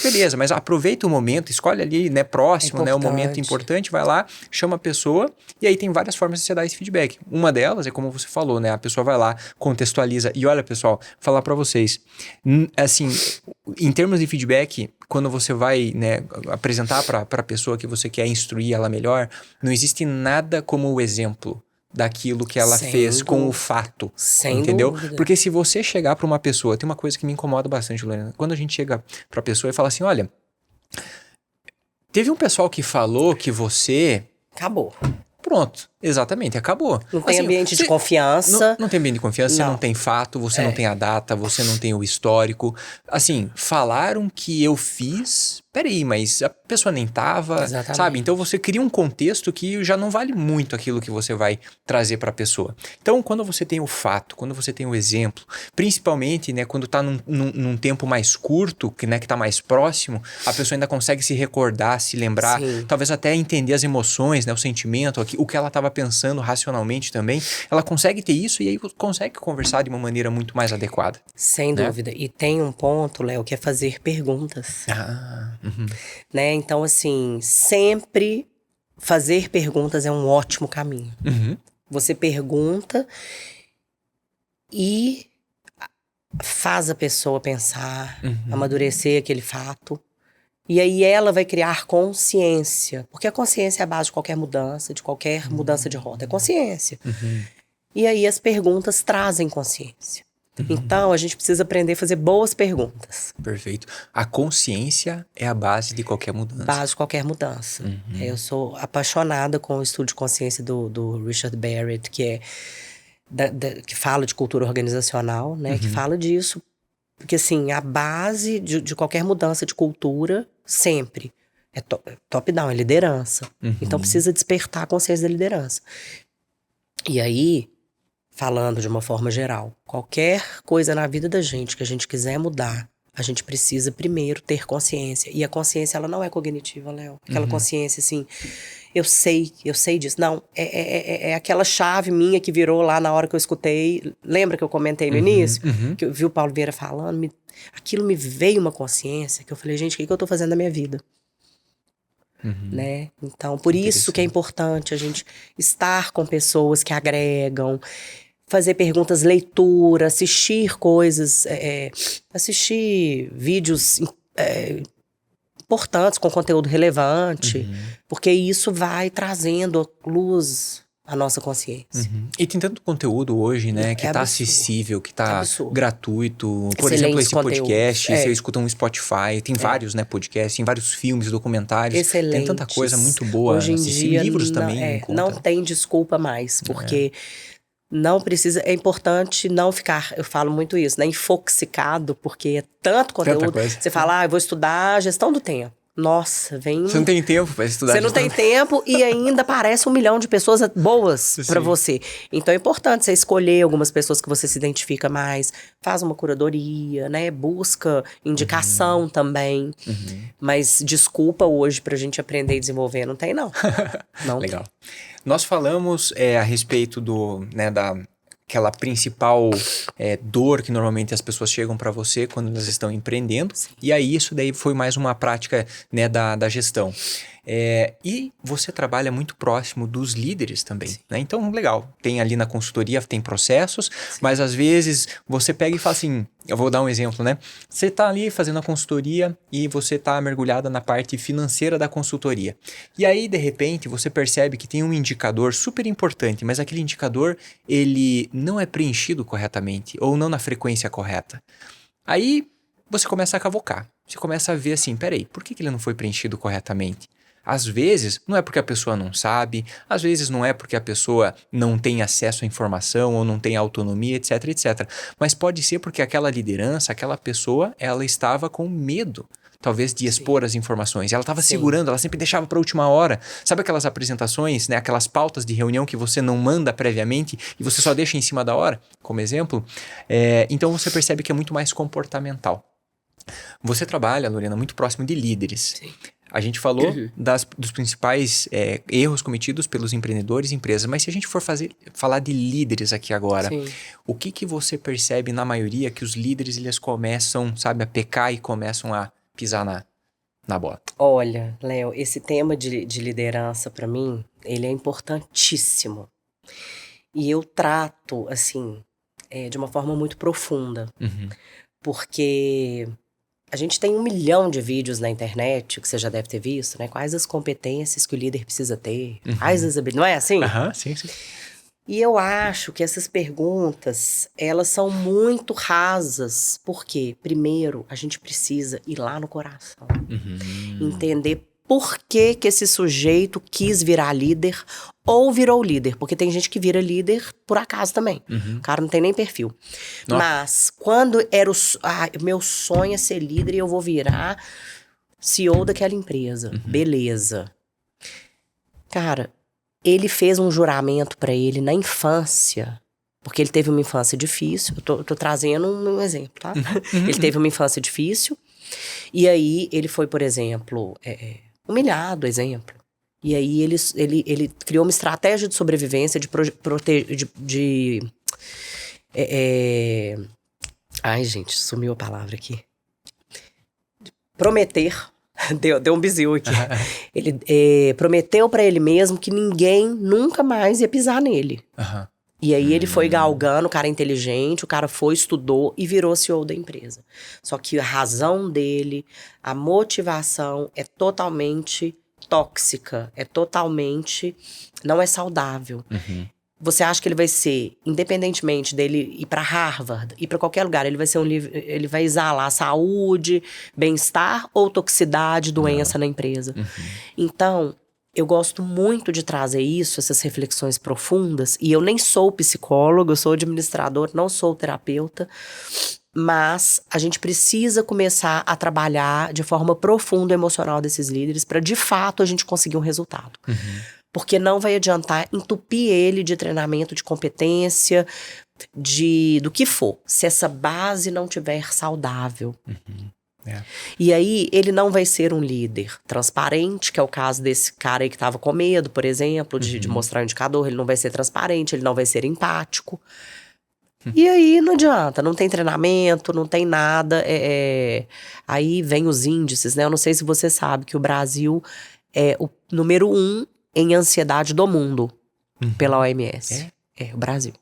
beleza, mas aproveita o momento, escolhe ali, né, próximo, né, o momento importante, vai lá, chama a pessoa, e aí tem várias formas de você dar esse feedback. Uma delas é como você falou, né, a pessoa vai lá, contextualiza, e olha, pessoal, vou falar pra vocês, assim, em termos de feedback, quando você vai, né, apresentar pra pessoa que você quer instruir ela melhor, não existe nada como o exemplo daquilo que ela fez com o fato, entendeu? Dúvida. Porque se você chegar pra uma pessoa, tem uma coisa que me incomoda bastante, Lorena, quando a gente chega pra pessoa e fala assim, olha, teve um pessoal que falou que você... Acabou. Pronto, exatamente, acabou. Não tem ambiente de confiança. Não tem ambiente de confiança, você não tem fato, você não tem a data, você não tem o histórico. Assim, falaram que eu fiz peraí, mas a pessoa nem tava, Exatamente. sabe? Então você cria um contexto que já não vale muito aquilo que você vai trazer para a pessoa. Então, quando você tem o fato, quando você tem o exemplo, principalmente, né, quando tá num tempo mais curto, que, né, que tá mais próximo, a pessoa ainda consegue se recordar, se lembrar, Sim. talvez até entender as emoções, né, o sentimento, o que ela estava pensando racionalmente também. Ela consegue ter isso e aí consegue conversar de uma maneira muito mais adequada. Sem né? dúvida. E tem um ponto, Léo, que é fazer perguntas. Né? Então, assim, sempre fazer perguntas é um ótimo caminho. Você pergunta e faz a pessoa pensar, amadurecer aquele fato. E aí ela vai criar consciência. Porque a consciência é a base de qualquer mudança de rota. É consciência. E aí as perguntas trazem consciência. Então, a gente precisa aprender a fazer boas perguntas. Perfeito. A consciência é a base de qualquer mudança. Base de qualquer mudança. Eu sou apaixonada com o estudo de consciência do Richard Barrett, que é que fala de cultura organizacional, né? Que fala disso. Porque, assim, a base de qualquer mudança de cultura, sempre, é top-down, é liderança. Então, precisa despertar a consciência da liderança. E aí, falando de uma forma geral, qualquer coisa na vida da gente que a gente quiser mudar, a gente precisa primeiro ter consciência. E a consciência, ela não é cognitiva, Léo. Aquela consciência, assim, eu sei disso. Não, é aquela chave minha que virou lá na hora que eu escutei. Lembra que eu comentei no início? Que eu vi o Paulo Vieira falando, aquilo me veio uma consciência que eu falei, gente, o que eu tô fazendo na minha vida? Né? Então, por isso que é importante a gente estar com pessoas que agregam, fazer perguntas, leitura, assistir coisas, assistir vídeos importantes, com conteúdo relevante, porque isso vai trazendo luz à nossa consciência. E tem tanto conteúdo hoje, né, que tá acessível, que tá gratuito. Por exemplo, esse podcast, você escuta um Spotify, tem vários, né, podcasts, tem vários filmes, documentários. Excelentes. Tem tanta coisa muito boa. Hoje em dia, livros também. não tem desculpa mais, porque não precisa, é importante não ficar, eu falo muito isso, né, infoxicado, porque é tanto conteúdo. Você fala, eu vou estudar gestão do tempo. Nossa, vem... Você não tem tempo para estudar. Você não tem tempo e ainda aparece 1 milhão de pessoas boas para você. Então é importante você escolher algumas pessoas que você se identifica mais. Faz uma curadoria, né? Busca indicação também. Mas desculpa hoje pra gente aprender e desenvolver, não tem não. Não. Legal. Nós falamos a respeito aquela principal dor que normalmente as pessoas chegam para você quando elas estão empreendendo. Sim. E aí isso daí foi mais uma prática, né, da gestão. E você trabalha muito próximo dos líderes também, né? Então, legal, tem ali na consultoria, tem processos, mas às vezes você pega e fala assim, eu vou dar um exemplo, né? Você tá ali fazendo a consultoria e você tá mergulhada na parte financeira da consultoria. E aí, de repente, você percebe que tem um indicador super importante, mas aquele indicador, ele não é preenchido corretamente ou não na frequência correta. Aí, você começa a cavocar. Você começa a ver assim, peraí, por que ele não foi preenchido corretamente? Às vezes, não é porque a pessoa não sabe, às vezes não é porque a pessoa não tem acesso à informação ou não tem autonomia, etc, etc. Mas pode ser porque aquela liderança, aquela pessoa, ela estava com medo, talvez, de expor as informações. Ela estava segurando, ela sempre deixava para a última hora. Sabe aquelas apresentações, né? Aquelas pautas de reunião que você não manda previamente e você só deixa em cima da hora, como exemplo? Então você percebe que é muito mais comportamental. Você trabalha, Lorena, muito próximo de líderes. Sim. A gente falou dos principais erros cometidos pelos empreendedores e empresas, mas se a gente for falar de líderes aqui agora, o que você percebe na maioria que os líderes eles começam, sabe, a pecar e começam a pisar na bola? Olha, Léo, esse tema de liderança para mim, ele é importantíssimo. E eu trato, assim, de uma forma muito profunda. Porque... a gente tem 1 milhão de vídeos na internet, que você já deve ter visto, né? Quais as competências que o líder precisa ter, quais as habilidades, não é assim? Sim. E eu acho que essas perguntas, elas são muito rasas, porque, primeiro, a gente precisa ir lá no coração, entender por que esse sujeito quis virar líder ou virou líder, porque tem gente que vira líder por acaso também. O cara não tem nem perfil. Nossa. Mas quando era meu sonho é ser líder e eu vou virar, CEO daquela empresa. Beleza. Cara, ele fez um juramento pra ele na infância, porque ele teve uma infância difícil. Eu tô trazendo um exemplo, tá? Ele teve uma infância difícil, e aí ele foi, por exemplo, humilhado, exemplo. E aí ele criou uma estratégia de sobrevivência, ai, gente, sumiu a palavra aqui. Prometer. Deu um bizil aqui. Ele prometeu pra ele mesmo que ninguém nunca mais ia pisar nele. E aí ele foi galgando, o cara inteligente, o cara foi, estudou e virou CEO da empresa. Só que a razão dele, a motivação é totalmente tóxica, não é saudável. Você acha que ele vai ser, independentemente dele ir para Harvard, ir para qualquer lugar, ele vai exalar saúde, bem-estar ou toxicidade, doença na empresa? Então, eu gosto muito de trazer essas reflexões profundas, e eu nem sou psicóloga, eu sou administrador, não sou terapeuta, mas a gente precisa começar a trabalhar de forma profunda o emocional desses líderes para, de fato, a gente conseguir um resultado. Porque não vai adiantar entupir ele de treinamento, de competência, do que for, se essa base não tiver saudável. E aí, ele não vai ser um líder transparente, que é o caso desse cara aí que estava com medo, por exemplo, de mostrar o indicador. Ele não vai ser transparente, ele não vai ser empático. E aí, não adianta, não tem treinamento, não tem nada. Aí vem os índices, né? Eu não sei se você sabe que o Brasil é o número 1 em ansiedade do mundo, pela OMS. É o Brasil.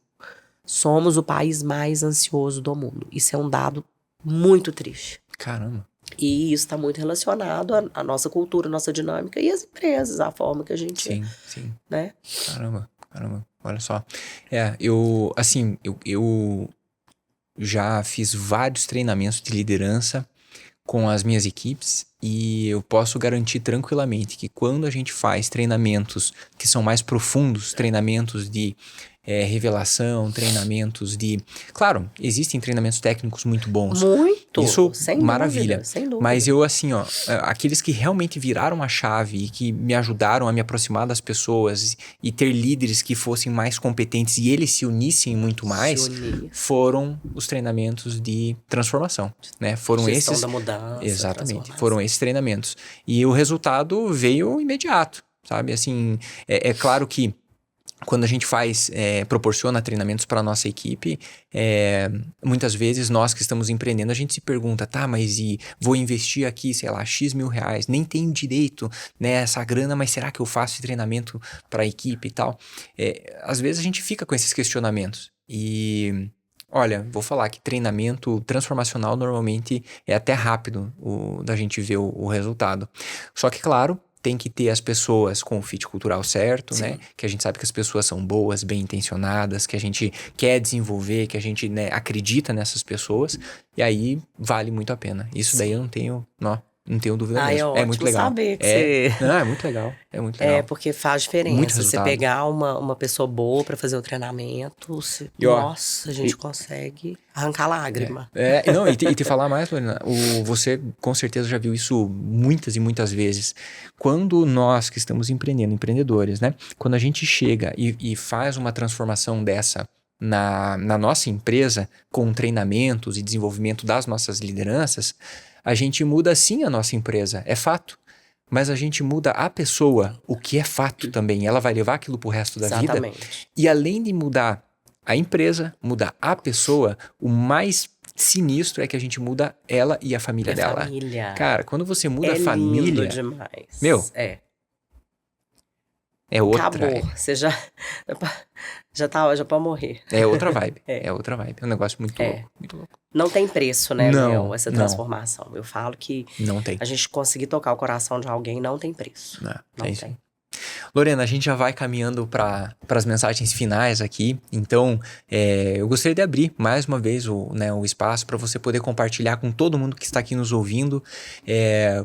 Somos o país mais ansioso do mundo. Isso é um dado muito triste. Caramba. E isso está muito relacionado à nossa cultura, à nossa dinâmica e às empresas, à forma que a gente... Sim. Né? Caramba. Olha só. Eu já fiz vários treinamentos de liderança com as minhas equipes, e eu posso garantir tranquilamente que quando a gente faz treinamentos que são mais profundos, treinamentos de revelação, treinamentos de... Claro, existem treinamentos técnicos muito bons. Muito! Isso, sem maravilha. Dúvida, sem dúvida. Mas eu, assim, aqueles que realmente viraram a chave e que me ajudaram a me aproximar das pessoas e ter líderes que fossem mais competentes e eles se unissem muito mais, foram os treinamentos de transformação, né? Foram Gestão esses... da mudança. Exatamente, foram esses treinamentos. E o resultado veio imediato, sabe? Assim, é claro que quando a gente proporciona treinamentos para a nossa equipe, muitas vezes nós que estamos empreendendo, a gente se pergunta, tá, mas vou investir aqui, sei lá, X mil reais, nem tenho direito nessa grana, mas será que eu faço esse treinamento para a equipe e tal? Às vezes a gente fica com esses questionamentos. E, olha, vou falar que treinamento transformacional normalmente é até rápido da gente ver o resultado. Só que, claro, tem que ter as pessoas com o fit cultural certo, né? Que a gente sabe que as pessoas são boas, bem intencionadas, que a gente quer desenvolver, que a gente, né, acredita nessas pessoas. E aí vale muito a pena. Isso daí eu não tenho dúvida mesmo. É muito legal. Saber que você... Não, é muito legal. Porque faz diferença. Muito você resultado. pegar uma pessoa boa pra fazer o treinamento, a gente consegue arrancar lágrima. E te falar mais, Lorena, você com certeza já viu isso muitas e muitas vezes. Quando nós que estamos empreendedores, né? Quando a gente chega e faz uma transformação dessa na nossa empresa, com treinamentos e desenvolvimento das nossas lideranças, a gente muda sim a nossa empresa, é fato. Mas a gente muda a pessoa, o que é fato também. Ela vai levar aquilo pro resto da vida. E além de mudar a empresa, mudar a pessoa, o mais sinistro é que a gente muda ela e a família dela. Família. Cara, quando você muda a família... É lindo demais. Meu... É outra. Acabou. Você já pode morrer. É outra vibe. É outra vibe. É um negócio muito louco. Muito louco. Não tem preço, né, não, essa transformação. Eu falo que não tem. A gente conseguir tocar o coração de alguém não tem preço. Não tem. Lorena, a gente já vai caminhando para as mensagens finais aqui. Então, eu gostaria de abrir mais uma vez o espaço para você poder compartilhar com todo mundo que está aqui nos ouvindo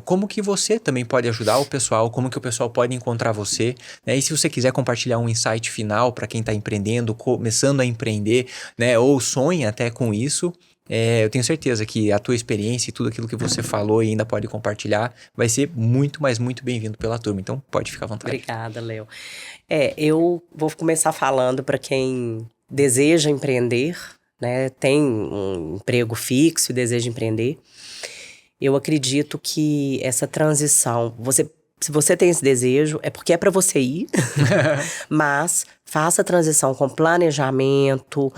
como que você também pode ajudar o pessoal, como que o pessoal pode encontrar você, né? E se você quiser compartilhar um insight final para quem está empreendendo, começando a empreender, né? Ou sonha até com isso, eu tenho certeza que a tua experiência e tudo aquilo que você falou e ainda pode compartilhar vai ser muito, mas muito bem-vindo pela turma. Então, pode ficar à vontade. Obrigada, Léo. Eu vou começar falando para quem deseja empreender, né? Tem um emprego fixo e deseja empreender. Eu acredito que essa transição, se você tem esse desejo, é porque é para você ir, mas faça a transição com planejamento,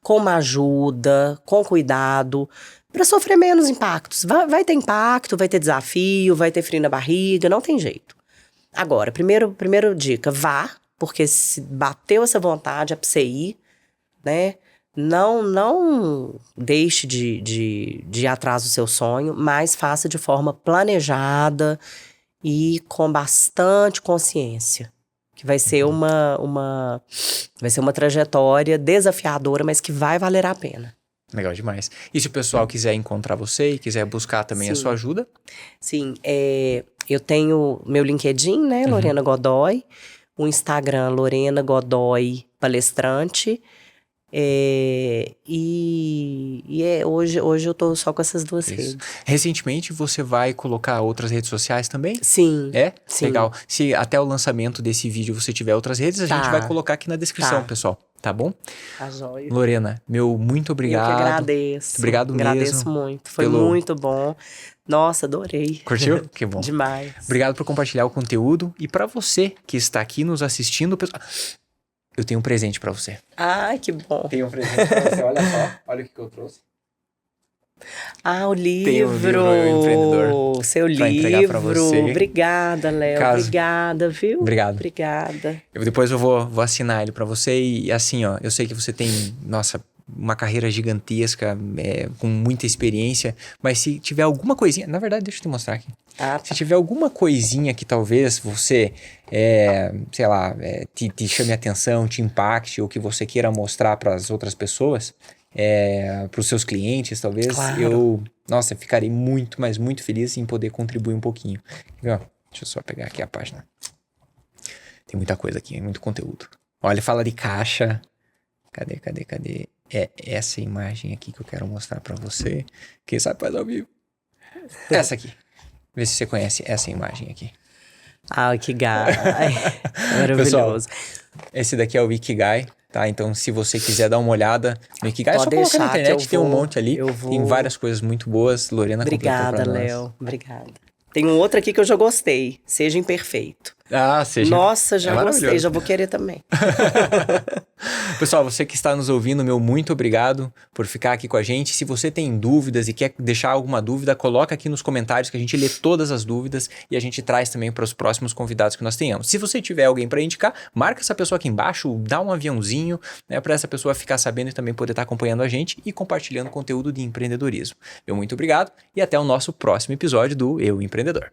com uma ajuda, com cuidado, para sofrer menos impactos. Vai ter impacto, vai ter desafio, vai ter frio na barriga, não tem jeito. Agora, primeira dica, vá, porque se bateu essa vontade, é pra você ir, né? Não deixe de ir atrás do seu sonho, mas faça de forma planejada e com bastante consciência. Que vai ser uma trajetória desafiadora, mas que vai valer a pena. Legal demais. E se o pessoal quiser encontrar você e quiser buscar também a sua ajuda? Sim, eu tenho meu LinkedIn, né, Lorena Godoy, o Instagram Lorena Godoy Palestrante, hoje eu tô só com essas duas redes. Recentemente você vai colocar outras redes sociais também? Sim. Sim. Legal. Se até o lançamento desse vídeo você tiver outras redes, a gente vai colocar aqui na descrição, pessoal. Tá bom? Tá joia. Lorena, muito obrigado. Eu que agradeço. Obrigado mesmo. Agradeço muito. Foi muito bom. Nossa, adorei. Curtiu? Que bom. Demais. Obrigado por compartilhar o conteúdo. E pra você que está aqui nos assistindo, eu tenho um presente pra você. Ai, que bom. Tenho um presente pra você. Olha só. Olha o que eu trouxe. O livro. Tem um livro, Eu Empreendedor. Seu pra entregar pra livro. você. Obrigada, Léo. Obrigada, viu? Obrigado. Obrigada. Depois eu vou assinar ele pra você. E assim, ó, eu sei que você tem, nossa, uma carreira gigantesca, com muita experiência. Mas se tiver alguma coisinha... Na verdade, deixa eu te mostrar aqui. Se tiver alguma coisinha que talvez você, sei lá, te chame a atenção, te impacte, ou que você queira mostrar para as outras pessoas, para os seus clientes, talvez, claro. eu ficarei muito, mas muito feliz em poder contribuir um pouquinho. Deixa eu só pegar aqui a página. Tem muita coisa aqui, muito conteúdo. Olha, fala de caixa. Cadê? É essa imagem aqui que eu quero mostrar para você. Quem sabe faz ao vivo. Essa aqui. Vê se você conhece essa imagem aqui. O Ikigai. Maravilhoso. Pessoal, esse daqui é o Ikigai, tá? Então, se você quiser dar uma olhada no Ikigai, é só colocar na internet, tem um monte ali. Tem várias coisas muito boas. Lorena completou pra nós. Obrigada, Léo. Obrigada. Tem um outro aqui que eu já gostei. Seja Imperfeito. Nossa, já gostei. Já vou querer também. Pessoal, você que está nos ouvindo, muito obrigado por ficar aqui com a gente. Se você tem dúvidas e quer deixar alguma dúvida, coloca aqui nos comentários que a gente lê todas as dúvidas e a gente traz também para os próximos convidados que nós tenhamos. Se você tiver alguém para indicar, marca essa pessoa aqui embaixo, dá um aviãozinho, né, para essa pessoa ficar sabendo e também poder estar acompanhando a gente e compartilhando conteúdo de empreendedorismo. Muito obrigado e até o nosso próximo episódio do Eu Empreendedor.